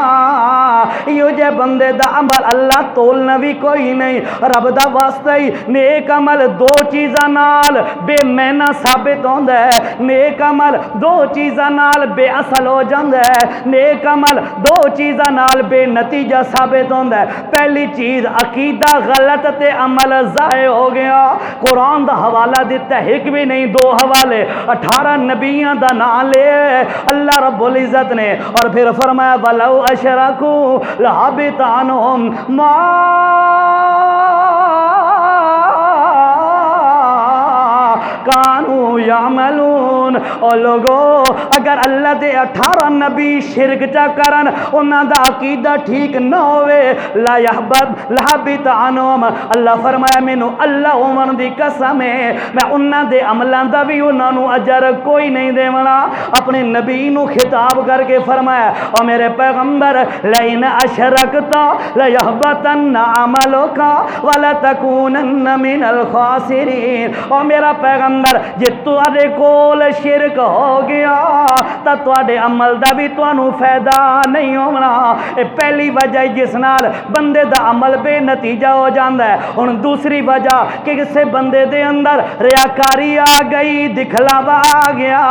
یہ جے بندے دا عمل اللہ تولنا بھی کوئی نہیں. رب دا واسطہ ہی نیک عمل دو چیزاں نال بے معنی ثابت ہوندا ہے. نیک عمل دو چیزاں نال بے اصل ہو جاندا ہے. نیک عمل دو چیزاں نال بے نتیجہ ثابت ہوندا ہے. پہلی چیز عقیدہ غلط تے عمل ضائع ہو گیا. قرآن دا حوالہ دیتا ہے ایک بھی نہیں دو حوالے 18 نبیوں دا نام لے اللہ رب العزت نے. اور پھر فرمایا وَلَوْ أَشْرَكُوا لَحَبِطَ عَنْهُمْ مَا کانو یعملون. او لوگو اگر اللہ دے 18 نبی شرک چا کرن انہاں دا عقیدہ ٹھیک نہ ہوئے لا یحبط عنہم. اللہ فرمایا مینوں اللہ عمر دی قسم ہے میں انہاں دے عملاں دا بھی انہاں نو اجر کوئی نہیں دیونا. اپنے نبی نو خطاب کر کے فرمایا او میرے پیغمبر لئن اشرکت لیحبطن عملک ولتکونن من الخاسرین. او میرا پیغمبر جے تواڈے کول شرک ہو گیا تا تواڈے عمل دا بھی تانوں فائدہ نہیں ہونا. اے پہلی وجہ جس نال بندے دا عمل بے نتیجہ ہو جاندا ہے. ہن دوسری وجہ کہ کسے بندے دے اندر ریاکاری آ گئی, دکھلاوا آ گیا,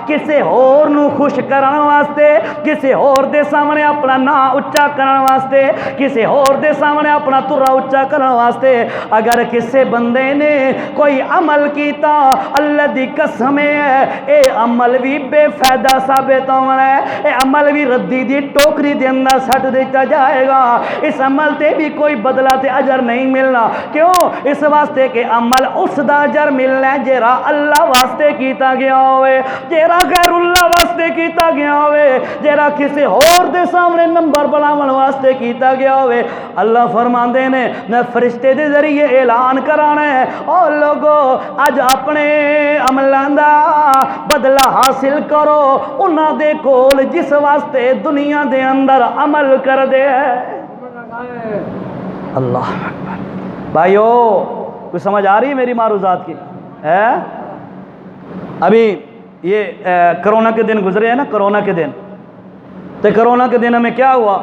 کسے ہور نو خوش کرن واسطے, کسے ہور دے سامنے اپنا نام اچا کرن واسطے, کسے ہور دے سامنے اپنا ترا اچا کرن واسطے. اگر کسے بندے نے کوئی عمل کیتا اللہ دی قسم ہے اے عمل بھی بے فائدہ ثابت ہونا ہے. اے عمل بھی ردی دی ٹوکری دے اندر سٹ دیتا جائے گا. اس عمل تے بھی کوئی بدلہ تے اجر نہیں ملنا. کیوں؟ اس واسطے کہ عمل اس دا اجر ملنا ہے جیرا اللہ واسطے کیتا گیا ہوئے, جیرا غیر اللہ واسطے کیتا گیا ہوئے, جیرا کسی اور دے سامنے نمبر بناون واسطے کیتا گیا ہوئے. اللہ فرماندے نے میں فرشتے دے ذریعے اعلان کرانا ہے او لوگو اج اپنے عملاں دا بدلہ حاصل کرو انہاں دے کول جس واسطے دنیا دے اندر عمل کر دے. اللہ اکبر. بھائیو کوئی سمجھ آ رہی ہے میری معروضات کی؟ ہے ابھی یہ کرونا کے دن گزرے ہیں نا, کرونا کے دن. تو کرونا کے دن ہمیں کیا ہوا,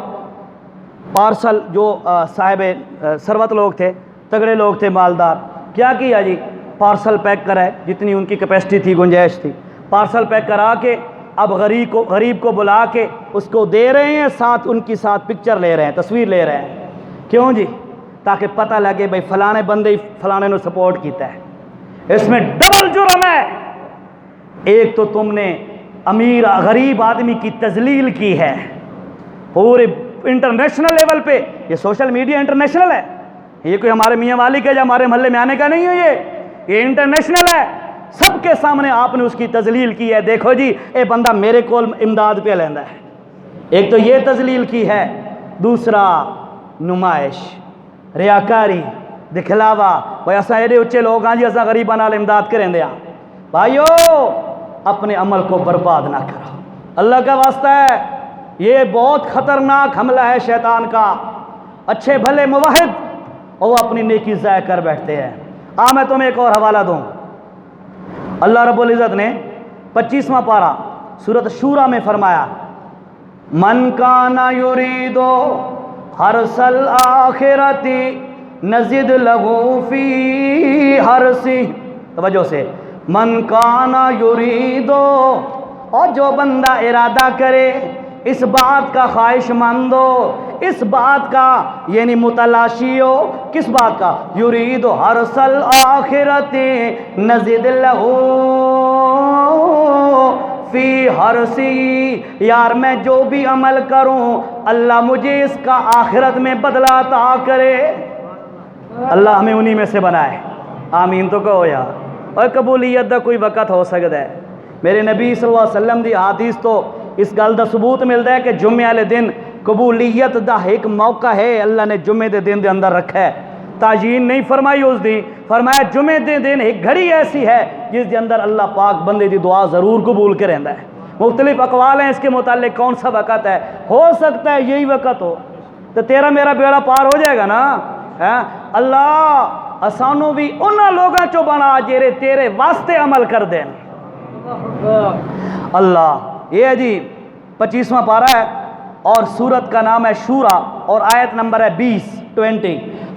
پارسل جو صاحب ثروت لوگ تھے, تگڑے لوگ تھے, مالدار, کیا کیا جی پارسل پیک کرائے جتنی ان کی کیپیسٹی تھی, گنجائش تھی. پارسل پیک کرا کے اب غریب کو بلا کے اس کو دے رہے ہیں, ساتھ ان کی ساتھ پکچر لے رہے ہیں, تصویر لے رہے ہیں. کیوں جی؟ تاکہ پتہ لگے بھئی فلانے بندے فلانے نے سپورٹ کیتا ہے. اس میں ڈبل جرم ہے. ایک تو تم نے امیر غریب آدمی کی تذلیل کی ہے پورے انٹرنیشنل لیول پہ. یہ سوشل میڈیا انٹرنیشنل ہے, یہ کوئی ہمارے میاں والی کا یا ہمارے محلے میں آنے کا نہیں ہے, یہ انٹرنیشنل ہے. سب کے سامنے آپ نے اس کی تذلیل کی ہے. دیکھو جی اے بندہ میرے کول امداد پہ لیندہ ہے. ایک تو یہ تذلیل کی ہے, دوسرا نمائش, ریاکاری, دکھلاوا. بھائی ایسا ایڈے اچھے لوگ ہیں جی ایسا غریباں نال امداد کریں دیا. بھائیو اپنے عمل کو برباد نہ کرو, اللہ کا واسطہ ہے. یہ بہت خطرناک حملہ ہے شیطان کا. اچھے بھلے موحد اور وہ اپنی نیکی ضائع کر بیٹھتے ہیں. میں تمہیں ایک اور حوالہ دوں. اللہ رب العزت نے 25واں پارہ سورۃ شورى میں فرمایا من کان یرید حرث الآخرۃ نزد لہ فی حرثہ. توجہ سے, من کان یرید, اور جو بندہ ارادہ کرے اس بات کا خواہش مند ہو, اس بات کا یعنی متلاشی ہو, کس بات کا؟ یرید حرث الآخرۃ نزد لہ فی حرثی. یار میں جو بھی عمل کروں اللہ مجھے اس کا آخرت میں بدلہ عطا کرے. اللہ ہمیں انہی میں سے بنائے, آمین تو کہو یار. اور قبولیت دا کوئی وقت ہو سکتا ہے. میرے نبی صلی اللہ علیہ وسلم دی حدیث تو اس گل دا ثبوت ملتا ہے کہ جمعے والے دن قبولیت دا ایک موقع ہے اللہ نے جمعے دے دن دے اندر رکھا ہے. تعجین نہیں فرمائی اس دی, فرمایا جمعے دے دن ایک گھڑی ایسی ہے جس دے اندر اللہ پاک بندے دی دعا ضرور قبول کریندا ہے. مختلف اقوال ہیں اس کے متعلق کون سا وقت ہے. ہو سکتا ہے یہی وقت ہو تو تیرا میرا بیڑا پار ہو جائے گا نا. اللہ اسانو بھی انہاں لوگاں چو بنا جیرے تیرے واسطے عمل کر دین. اللہ، یہ ہے جی 25واں پارہ ہے اور سورت کا نام ہے شورا اور آیت نمبر ہے 20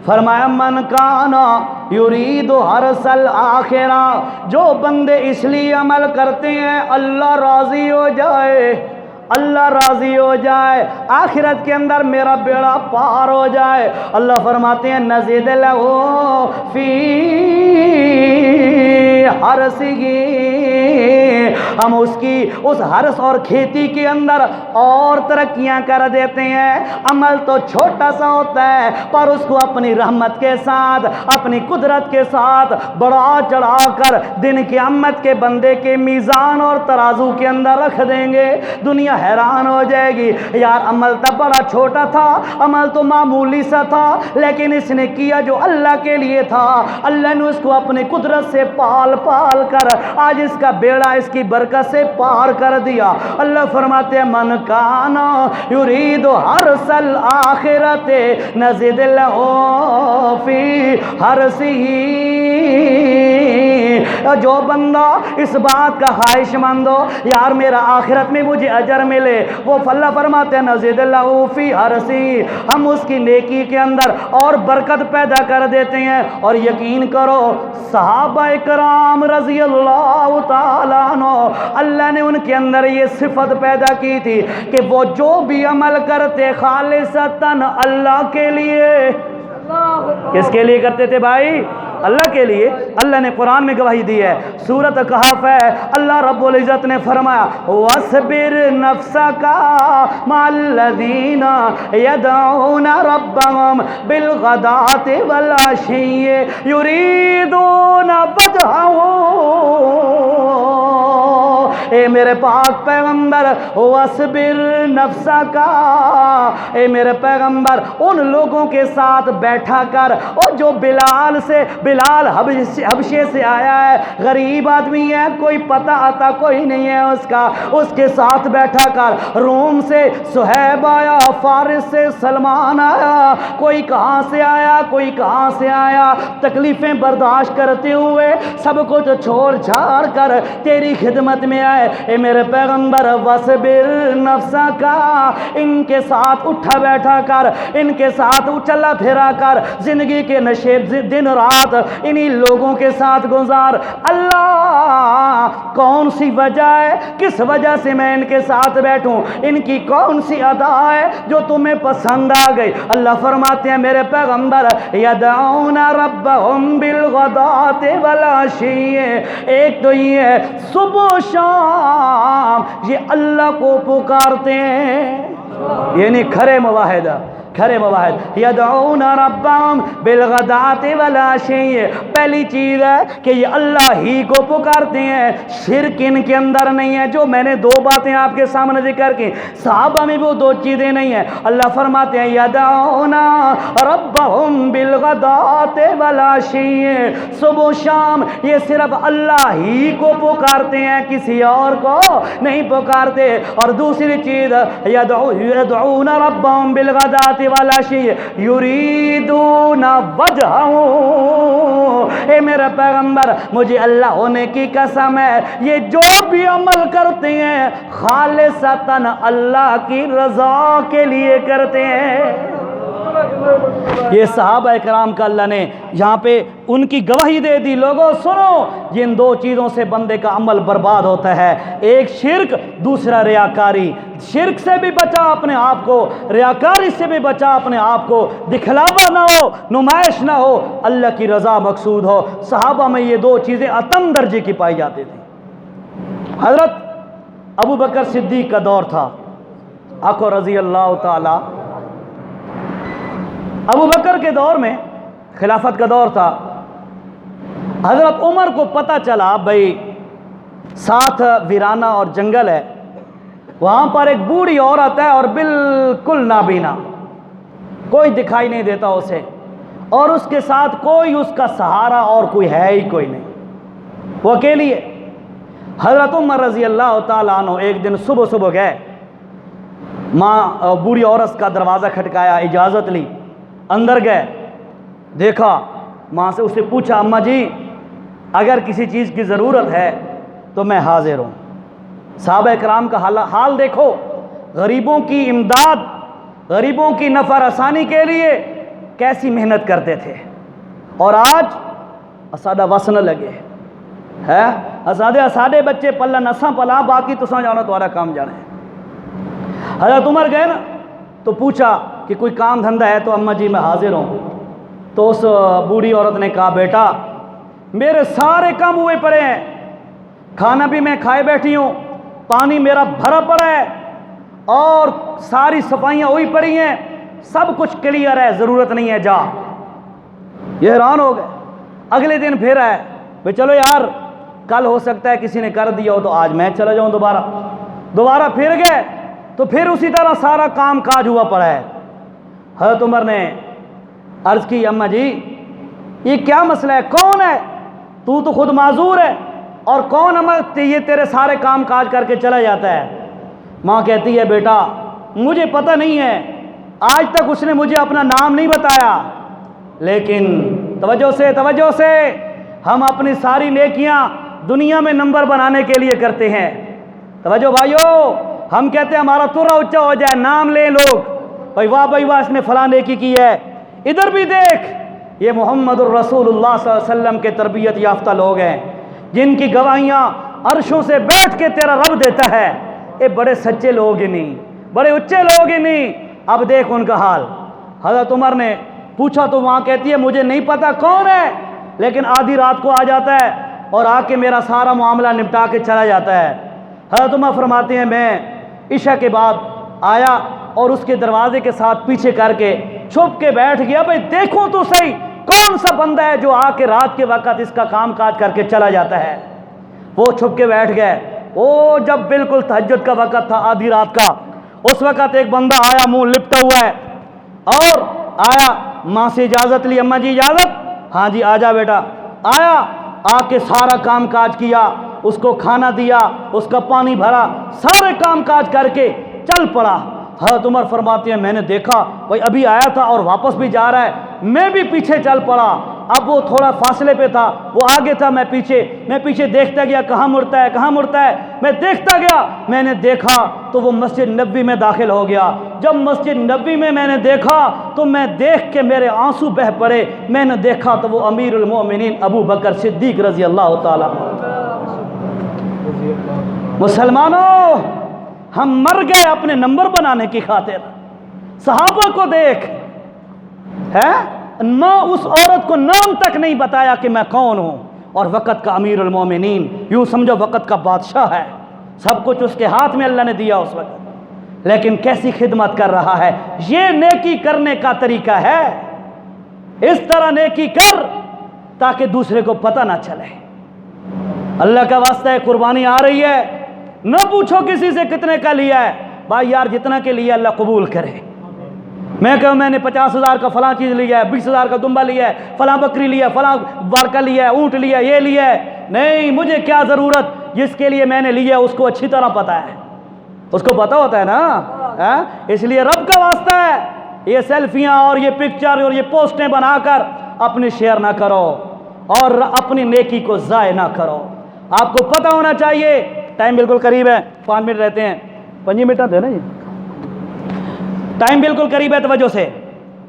فرمایا من کانا یرید حرث الآخرہ، جو بندے اس لیے عمل کرتے ہیں اللہ راضی ہو جائے، اللہ راضی ہو جائے، آخرت کے اندر میرا بیڑا پار ہو جائے، اللہ فرماتے ہیں نزید لہو فی حرثہ، ہم اس حرث اور کھیتی کے اندر اور ترقیاں کر دیتے ہیں۔ عمل تو چھوٹا سا ہوتا ہے پر اس کو اپنی رحمت کے ساتھ، اپنی قدرت کے ساتھ بڑا چڑھا کر دن قیامت کے بندے کے میزان اور ترازو کے اندر رکھ دیں گے۔ دنیا حیران ہو جائے گی، یار عمل تو بڑا چھوٹا تھا، عمل تو معمولی سا تھا، لیکن اس نے کیا جو اللہ کے لیے تھا، اللہ نے اس کو اپنی قدرت سے پال پال کر آج اس کا بیڑا اس کی برکت سے پار کر دیا۔ اللہ فرماتے ہیں من کانا یرید حرث الآخرۃ نزد لہ فی حرثہ، جو بندہ اس بات کا خواہش مند ہو یار میرا آخرت میں مجھے اجر ملے، وہ اللہ فرماتے ہیں نزد لہ فی حرثہ، ہم اس کی نیکی کے اندر اور برکت پیدا کر دیتے ہیں۔ اور یقین کرو صحابہ کرام رضی اللہ تعالیٰ عنہ، اللہ نے ان کے اندر یہ صفت پیدا کی تھی کہ وہ جو بھی عمل کرتے خالصتاً اللہ کے لیے۔ کس کے لیے کرتے تھے بھائی؟ اللہ کے لیے۔ اللہ نے قرآن میں گواہی دی ہے، سورۃ کہف ہے، اللہ رب العزت نے فرمایا وَاصْبِرْ نَفْسَكَ مَعَ الَّذِينَ يَدْعُونَ رَبَّهُمْ بِالْغَدَاةِ وَالْعَشِيِّ يُرِيدُونَ وَجْهَهُ، اے میرے پاک پیغمبر وَاصْبِرْ نَفْسَكَ، اے میرے پیغمبر ان لوگوں کے ساتھ بیٹھا کر، اور جو بلال حبشے سے آیا ہے، غریب آدمی ہے، کوئی پتہ آتا کوئی نہیں ہے اس کا، اس کے ساتھ بیٹھا کر، روم سے صہیب آیا، فارس سے سلمان آیا، کوئی کہاں سے آیا کوئی کہاں سے آیا، تکلیفیں برداشت کرتے ہوئے سب کچھ چھوڑ چھاڑ کر تیری خدمت میں آئے۔ اے میرے پیغمبر وَاصْبِرْ نَفْسَكَ، ان کے ساتھ اٹھا بیٹھا کر، ان کے ساتھ چلا پھرا کر، زندگی کے نشیب دن رات انہی لوگوں کے ساتھ گزار۔ اللہ کون سی وجہ ہے، کس وجہ سے میں ان کے ساتھ بیٹھوں، ان کی کون سی ادا ہے جو تمہیں پسند آ گئی؟ اللہ فرماتے ہیں میرے پیغمبر یدعون ربهم بالغداة والعشی، ایک تو یہ ہے صبح و شام یہ اللہ کو پکارتے ہیں، یعنی کھرے مواحد یدعون ربهم بالغداة والعشی، پہلی چیز ہے کہ یہ اللہ ہی کو پکارتے ہیں، شرک ان کے اندر نہیں ہے۔ جو میں نے دو باتیں آپ کے سامنے ذکر کی، صحابہ میں وہ دو چیزیں نہیں ہیں۔ اللہ فرماتے ہیں یدعون ربهم بالغداة والعشی، صبح و شام یہ صرف اللہ ہی کو پکارتے ہیں، کسی اور کو نہیں پکارتے۔ اور دوسری چیز یدعون ربهم بالغداة والعشی یریدون وجہہ، اے میرا پیغمبر مجھے اللہ ہونے کی قسم ہے یہ جو بھی عمل کرتے ہیں خالصتاً اللہ کی رضا کے لیے کرتے ہیں۔ یہ صحابہ کرام کا اللہ نے یہاں پہ ان کی گواہی دے دی، لوگوں سنو جن دو چیزوں سے بندے کا عمل برباد ہوتا ہے، ایک شرک، دوسرا ریاکاری۔ شرک سے بھی بچا اپنے آپ کو، ریاکاری سے بھی بچا اپنے آپ کو، دکھلاوا نہ ہو، نمائش نہ ہو، اللہ کی رضا مقصود ہو۔ صحابہ میں یہ دو چیزیں اتم درجے کی پائی جاتی تھیں۔ حضرت ابو بکر صدیق کا دور تھا، آقا رضی اللہ تعالی، ابو بکر کے دور میں خلافت کا دور تھا۔ حضرت عمر کو پتہ چلا بھئی ساتھ ویرانہ اور جنگل ہے، وہاں پر ایک بوڑھی عورت ہے اور بالکل نابینا، کوئی دکھائی نہیں دیتا اسے، اور اس کے ساتھ کوئی اس کا سہارا اور کوئی ہے ہی کوئی نہیں، وہ اکیلی ہے۔ حضرت عمر رضی اللہ تعالیٰ عنہ ایک دن صبح گئے، ماں بوڑھی عورت کا دروازہ کھٹکایا، اجازت لی، اندر گئے، دیکھا، ماں سے اسے پوچھا اماں جی اگر کسی چیز کی ضرورت ہے تو میں حاضر ہوں۔ صحابہ کرام کا حال دیکھو، غریبوں کی امداد، غریبوں کی نفع رسانی کے لیے کیسی محنت کرتے تھے، اور آج اسادہ وسن لگے ہے، اسادے بچے پلہ نساں پلا، باقی تو سمجھ آنا تمہارا کام جانے۔ حضرت عمر گئے نا تو پوچھا کہ کوئی کام دھندہ ہے تو اماں جی میں حاضر ہوں، تو اس بوڑھی عورت نے کہا بیٹا میرے سارے کام ہوئے پڑے ہیں، کھانا بھی میں کھائے بیٹھی ہوں، پانی میرا بھرا پڑا ہے، اور ساری صفائیاں ہوئی پڑی ہیں، سب کچھ کلیئر ہے، ضرورت نہیں ہے، جا۔ یہ حیران ہو گئے۔ اگلے دن پھر آئے، بھئی چلو یار کل ہو سکتا ہے کسی نے کر دیا ہو تو آج میں چلا جاؤں دوبارہ پھر گئے تو پھر اسی طرح سارا کام کاج ہوا پڑا ہے۔ حضرت عمر نے عرض کی اماں جی یہ کیا مسئلہ ہے، کون ہے تو خود معذور ہے، اور کون اماں یہ تیرے سارے کام کاج کر کے چلا جاتا ہے؟ ماں کہتی ہے بیٹا مجھے پتہ نہیں ہے، آج تک اس نے مجھے اپنا نام نہیں بتایا، لیکن توجہ سے ہم اپنی ساری نیکیاں دنیا میں نمبر بنانے کے لیے کرتے ہیں۔ توجہ بھائیو، ہم کہتے ہیں ہمارا ترا اونچا ہو جائے، نام لیں لوگ، بھائی واہ اس نے فلاں نیکی کی ہے۔ ادھر بھی دیکھ، یہ محمد الرسول اللہ صلی اللہ علیہ وسلم کے تربیت یافتہ لوگ ہیں، جن کی گواہیاں عرشوں سے بیٹھ کے تیرا رب دیتا ہے۔ یہ بڑے سچے لوگ ہی نہیں، بڑے اچے لوگ ہی نہیں۔ اب دیکھ ان کا حال۔ حضرت عمر نے پوچھا تو وہاں کہتی ہے مجھے نہیں پتا کون ہے، لیکن آدھی رات کو آ جاتا ہے اور آ کے میرا سارا معاملہ نپٹا کے چلا جاتا ہے۔ حضرت عمر فرماتے ہیں میں عشاء کے بعد آیا اور اس کے دروازے کے ساتھ پیچھے کر کے چھپ کے بیٹھ گیا، بھئی دیکھوں تو صحیح کون سا بندہ ہے جو آ کے رات کے وقت اس کا کام کاج کر کے چلا جاتا ہے۔ وہ چھپ کے بیٹھ گئے۔ وہ جب بالکل تہجد کا وقت تھا، آدھی رات کا، اس وقت ایک بندہ آیا منہ لپٹا ہوا ہے، اور آیا ماں سے اجازت لی، اماں جی اجازت؟ ہاں جی آ جا بیٹا۔ آیا، آ کے سارا کام کاج کیا، اس کو کھانا دیا، اس کا پانی بھرا، سارے کام کاج کر کے چل پڑا۔ حضرت عمر فرماتے ہیں میں نے دیکھا بھائی ابھی آیا تھا اور واپس بھی جا رہا ہے، میں بھی پیچھے چل پڑا۔ اب وہ تھوڑا فاصلے پہ تھا، وہ آگے تھا، میں پیچھے دیکھتا گیا کہاں مڑتا ہے، میں دیکھتا گیا، میں نے دیکھا تو وہ مسجد نبوی میں داخل ہو گیا۔ جب مسجد نبوی میں نے دیکھا تو میں دیکھ کے میرے آنسو بہہ پڑے۔ میں نے دیکھا تو وہ امیر المومنین ابو بکر صدیق رضی اللہ تعالیٰ۔ مسلمانوں، ہم مر گئے اپنے نمبر بنانے کی خاطر۔ صحابہ کو دیکھ، ہے ماں اس عورت کو نام تک نہیں بتایا کہ میں کون ہوں، اور وقت کا امیر المومنین، یوں سمجھو وقت کا بادشاہ ہے، سب کچھ اس کے ہاتھ میں اللہ نے دیا اس وقت، لیکن کیسی خدمت کر رہا ہے۔ یہ نیکی کرنے کا طریقہ ہے، اس طرح نیکی کر تاکہ دوسرے کو پتہ نہ چلے۔ اللہ کا واسطہ ہے، قربانی آ رہی ہے، نہ پوچھو کسی سے کتنے کا لیا ہے، بھائی یار جتنا کے لیا اللہ قبول کرے۔ میں کہوں میں نے 50,000 کا فلاں چیز لیا ہے، 20,000 کا دمبا لیا ہے، فلاں بکری لیا ہے، فلاں بارکا لیا ہے، اونٹ لیا ہے، یہ لیا ہے، نہیں مجھے کیا ضرورت، جس کے لیے میں نے لیا اس کو اچھی طرح پتہ ہے، اس کو پتہ ہوتا ہے نا۔ اس لیے رب کا واسطہ ہے، یہ سیلفیاں اور یہ پکچر اور یہ پوسٹیں بنا کر اپنی شیئر نہ کرو، اور اپنی نیکی کو ضائع نہ کرو۔ آپ کو پتہ ہونا چاہیے، ٹائم بالکل قریب ہے، 5 منٹ رہتے ہیں، 5 منٹ آتے ہیں نا جی، ٹائم بالکل قریب ہے، توجہ سے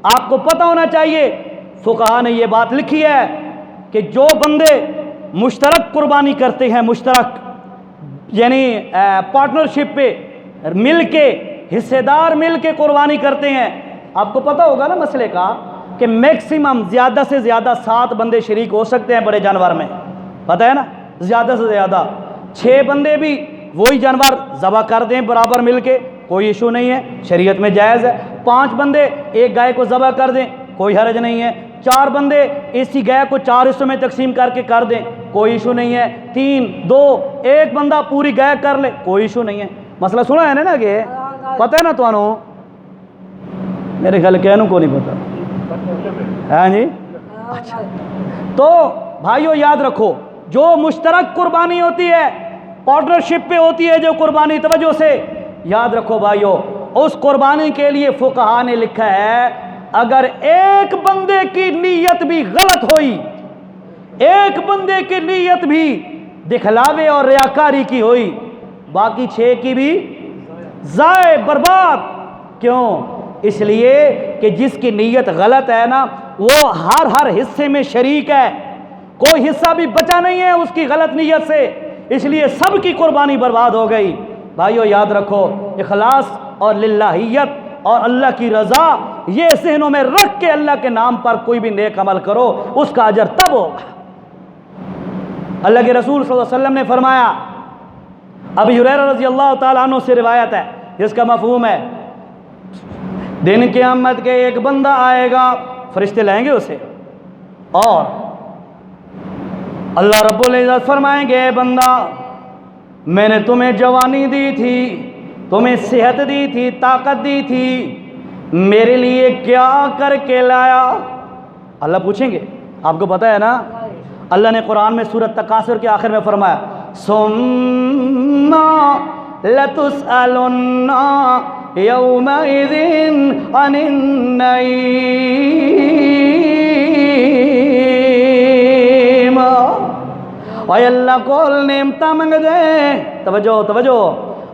آپ کو پتہ ہونا چاہیے۔ فقہا نے یہ بات لکھی ہے کہ جو بندے مشترک قربانی کرتے ہیں، مشترک یعنی پارٹنرشپ پہ مل کے، حصے دار مل کے قربانی کرتے ہیں، آپ کو پتہ ہوگا نا مسئلے کا کہ میکسیمم زیادہ سے زیادہ 7 بندے شریک ہو سکتے ہیں بڑے جانور میں، پتہ ہے نا، زیادہ سے زیادہ 6 بندے بھی وہی جانور ذبح کر دیں برابر مل کے، کوئی ایشو نہیں ہے، شریعت میں جائز ہے۔ 5 بندے ایک گائے کو ذبح کر دیں، کوئی حرج نہیں ہے۔ 4 بندے اسی گائے کو 4 حصوں میں تقسیم کر کے کر دیں، کوئی ایشو نہیں ہے۔ 3 2 ایک بندہ پوری گائے کر لے، کوئی ایشو نہیں ہے۔ مسئلہ سنا ہے نا کہ پتہ ہے نا تمہوں، میرے خیال کہنوں کو نہیں پتہ، ہاں جی اچھا۔ تو بھائیو یاد رکھو، جو مشترک قربانی ہوتی ہے، پارٹنرشپ پہ ہوتی ہے جو قربانی، توجہ سے یاد رکھو بھائیو، اس قربانی کے لیے فقہا نے لکھا ہے اگر ایک بندے کی نیت بھی غلط ہوئی، ایک بندے کی نیت بھی دکھلاوے اور ریاکاری کی ہوئی، باقی 6 کی بھی ضائع، برباد۔ کیوں؟ اس لیے کہ جس کی نیت غلط ہے نا وہ ہر حصے میں شریک ہے، کوئی حصہ بھی بچا نہیں ہے اس کی غلط نیت سے، اس لیے سب کی قربانی برباد ہو گئی۔ بھائیو یاد رکھو، اخلاص اور للہیت اور اللہ کی رضا یہ ذہنوں میں رکھ کے اللہ کے نام پر کوئی بھی نیک عمل کرو، اس کا اجر تب ہوگا۔ اللہ کے رسول صلی اللہ علیہ وسلم نے فرمایا، ابی ہریرہ رضی اللہ تعالیٰ عنہ سے روایت ہے جس کا مفہوم ہے، دن قیامت کے ایک بندہ آئے گا، فرشتے لائیں گے اسے، اور اللہ رب العزت فرمائیں گے، اے بندہ میں نے تمہیں جوانی دی تھی، تمہیں صحت دی تھی، طاقت دی تھی، میرے لیے کیا کر کے لایا؟ اللہ پوچھیں گے، آپ کو پتہ ہے نا اللہ نے قرآن میں سورۃ تکاثر کے آخر میں فرمایا، ثم لتسألن یومئذ عن النعیم، اے اللہ کول نعمتاں منگ دے، توجہ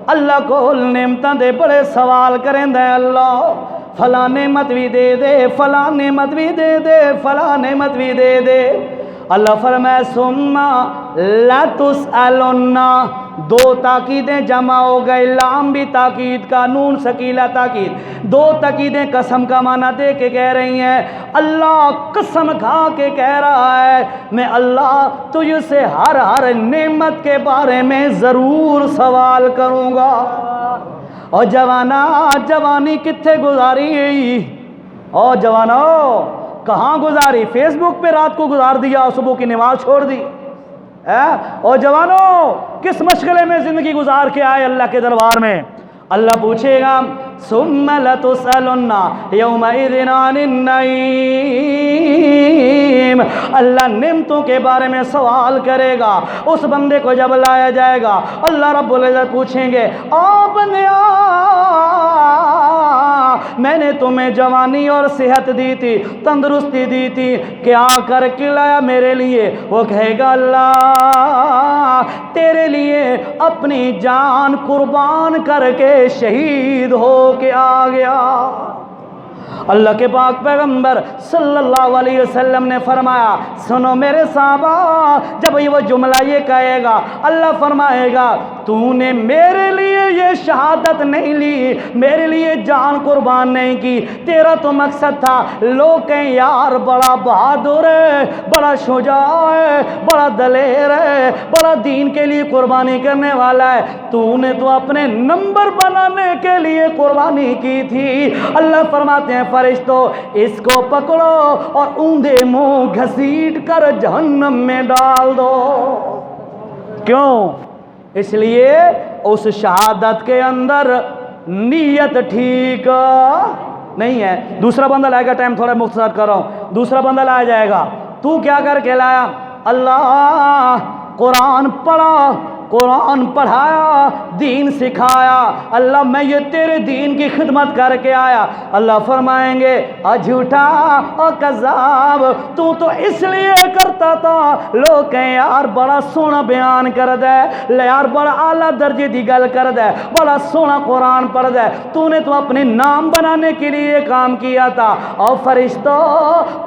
اللہ کول نعمتاں دے بڑے سوال کریں دے، اللہ فلاں نعمت بھی دے دے، فلاں نعمت بھی دے دے، فلاں نعمت بھی دے دے۔ اللہ فرمائے ثم لتسألن، 2 تاکیدیں جمع ہو گئے، لام بھی تاکید کا، نون ثقیلہ تاکید، 2 تاکیدیں قسم کا معنی دے کے کہہ رہی ہیں۔ اللہ قسم کھا کے کہہ رہا ہے میں اللہ تجھ سے ہر نعمت کے بارے میں ضرور سوال کروں گا۔ اور جوانی کتنے گزاری؟ اور جوانو کہاں گزاری؟ فیس بک پہ رات کو گزار دیا اور صبح کی نماز چھوڑ دی۔ اور جوانو کس مشغلے میں زندگی گزار کے آئے اللہ کے دربار میں؟ اللہ پوچھے گا ثم لتسألن یومئذ عن النعیم، اللہ نعمتوں کے بارے میں سوال کرے گا۔ اس بندے کو جب لایا جائے گا اللہ رب العزت پوچھیں گے، بندیا میں نے تمہیں جوانی اور صحت دی تھی، تندرستی دی تھی، کیا کر کے لایا میرے لیے؟ وہ کہے گا اللہ تیرے لیے اپنی جان قربان کر کے شہید ہو کے آ گیا۔ اللہ کے پاک پیغمبر صلی اللہ علیہ وسلم نے فرمایا، سنو میرے صحابہ، جب وہ جملہ یہ کہے گا اللہ فرمائے گا تو نے میرے لیے یہ شہادت نہیں لی، میرے لیے جان قربان نہیں کی، تیرا تو مقصد تھا لوگ کہیں یار بڑا بہادر ہے، بڑا شجاع ہے، بڑا دلیر ہے، بڑا دین کے لیے قربانی کرنے والا ہے، تو نے تو اپنے نمبر بنانے کے لیے قربانی کی تھی۔ اللہ فرماتے ہیں فرشتوں اس کو پکڑو اور اوندے منہ گھسیٹ کر جہنم میں ڈال دو۔ کیوں؟ اس لیے اس شہادت کے اندر نیت ٹھیک نہیں ہے۔ دوسرا بندہ لائے گا، ٹائم تھوڑا مختصر کر رہا ہوں، دوسرا بندہ لایا جائے گا، تو کیا کر کے لایا؟ اللہ قرآن پڑھا، قرآن پڑھایا، دین سکھایا، اللہ میں یہ تیرے دین کی خدمت کر کے آیا۔ اللہ فرمائیں گے جھوٹا اور کذاب، تو اس لیے کرتا تھا لوگ کہیں یار بڑا سونا بیان کر دے، یار بڑا اعلیٰ درجے دی گل کر دے، بڑا سونا قرآن پڑھ دے، تو نے تو اپنے نام بنانے کے لیے کام کیا تھا۔ اور فرشتوں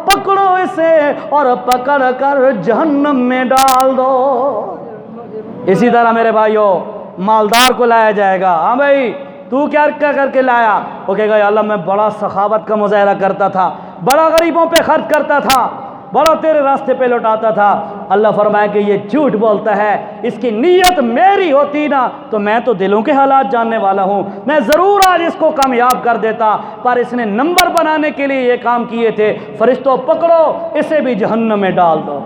پکڑو اسے اور پکڑ کر جہنم میں ڈال دو۔ اسی طرح میرے بھائیوں مالدار کو لایا جائے گا، ہاں بھائی تو کیا کر کے لایا؟ وہ کہے گا یا اللہ میں بڑا سخاوت کا مظاہرہ کرتا تھا، بڑا غریبوں پہ خرچ کرتا تھا، بڑا تیرے راستے پہ لوٹاتا تھا۔ اللہ فرمائے کہ یہ جھوٹ بولتا ہے، اس کی نیت میری ہوتی نا تو میں تو دلوں کے حالات جاننے والا ہوں، میں ضرور آج اس کو کامیاب کر دیتا، پر اس نے نمبر بنانے کے لیے یہ کام کیے تھے۔ فرشتوں پکڑو اسے بھی جہنم میں ڈال دو۔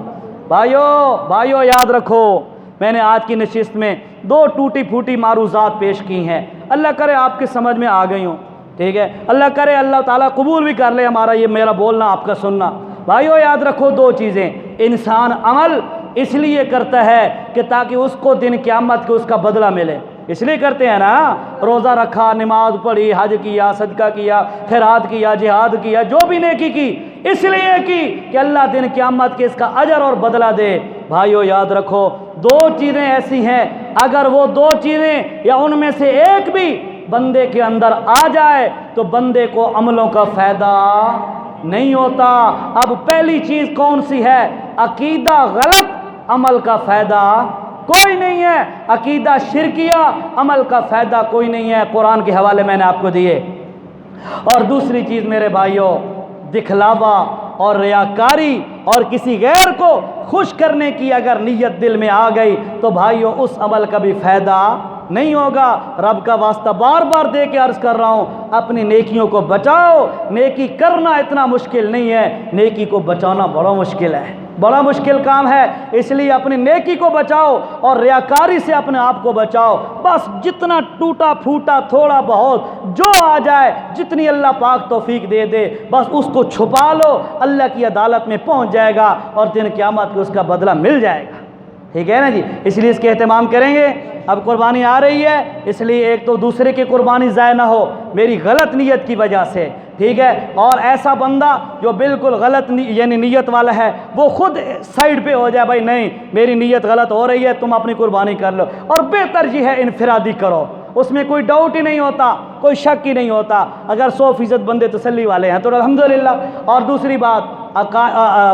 بھائیو یاد رکھو، میں نے آج کی نشست میں 2 ٹوٹی پھوٹی معروضات پیش کی ہیں، اللہ کرے آپ کی سمجھ میں آ گئی ہوں، ٹھیک ہے؟ اللہ کرے اللہ تعالیٰ قبول بھی کر لے ہمارا یہ میرا بولنا، آپ کا سننا۔ بھائیو یاد رکھو 2 چیزیں، انسان عمل اس لیے کرتا ہے کہ تاکہ اس کو دن قیامت کو اس کا بدلہ ملے، اس لیے کرتے ہیں نا، روزہ رکھا، نماز پڑھی، حج کیا، صدقہ کیا، خیرات کیا، جہاد کیا، جو بھی نیکی کی اس لیے کی کہ اللہ دن قیامت کے اس کا اجر اور بدلہ دے۔ بھائیو یاد رکھو 2 چیزیں ایسی ہیں، اگر وہ دو چیزیں یا ان میں سے ایک بھی بندے کے اندر آ جائے تو بندے کو عملوں کا فائدہ نہیں ہوتا۔ اب پہلی چیز کون سی ہے؟ عقیدہ غلط، عمل کا فائدہ کوئی نہیں ہے۔ عقیدہ شرکیہ، عمل کا فائدہ کوئی نہیں ہے۔ قرآن کے حوالے میں نے آپ کو دیے۔ اور دوسری چیز میرے بھائیوں، دکھلاوا اور ریاکاری اور کسی غیر کو خوش کرنے کی اگر نیت دل میں آ گئی تو بھائیوں اس عمل کا بھی فائدہ نہیں ہوگا۔ رب کا واسطہ بار بار دے کے عرض کر رہا ہوں، اپنی نیکیوں کو بچاؤ۔ نیکی کرنا اتنا مشکل نہیں ہے، نیکی کو بچانا بڑا مشکل ہے، بڑا مشکل کام ہے۔ اس لیے اپنی نیکی کو بچاؤ اور ریاکاری سے اپنے آپ کو بچاؤ۔ بس جتنا ٹوٹا پھوٹا تھوڑا بہت جو آ جائے، جتنی اللہ پاک توفیق دے دے، بس اس کو چھپا لو، اللہ کی عدالت میں پہنچ جائے گا اور دن قیامت کو اس کا بدلہ مل جائے گا۔ ٹھیک ہے نا جی؟ اس لیے اس کے اہتمام کریں گے۔ اب قربانی آ رہی ہے، اس لیے ایک تو دوسرے کی قربانی ضائع نہ ہو میری غلط نیت کی وجہ سے، ٹھیک ہے؟ اور ایسا بندہ جو بالکل غلط یعنی نیت والا ہے وہ خود سائیڈ پہ ہو جائے، بھائی نہیں میری نیت غلط ہو رہی ہے، تم اپنی قربانی کر لو۔ اور بہتر یہ ہے انفرادی کرو، اس میں کوئی ڈاؤٹ ہی نہیں ہوتا، کوئی شک ہی نہیں ہوتا۔ اگر 100% بندے تسلی والے ہیں تو الحمدللہ۔ اور دوسری بات،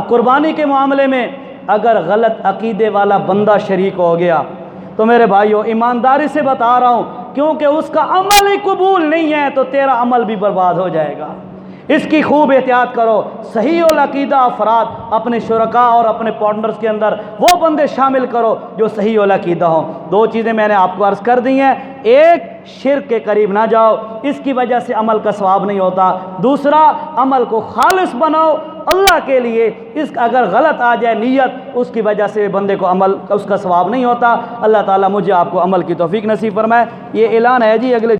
قربانی کے معاملے میں اگر غلط عقیدے والا بندہ شریک ہو گیا تو میرے بھائیوں ایمانداری سے بتا رہا ہوں، کیونکہ اس کا عمل ہی قبول نہیں ہے تو تیرا عمل بھی برباد ہو جائے گا۔ اس کی خوب احتیاط کرو۔ صحیح العقیدہ افراد اپنے شرکاء اور اپنے پارٹنرز کے اندر وہ بندے شامل کرو جو صحیح العقیدہ ہوں۔ دو چیزیں میں نے آپ کو عرض کر دی ہیں، ایک شرک کے قریب نہ جاؤ، اس کی وجہ سے عمل کا ثواب نہیں ہوتا۔ دوسرا، عمل کو خالص بناؤ اللہ کے لیے، اس اگر غلط آ جائے نیت اس کی وجہ سے بندے کو عمل اس کا ثواب نہیں ہوتا۔ اللہ تعالیٰ مجھے آپ کو عمل کی توفیق نصیب فرمائے۔ یہ اعلان ہے جی اگلے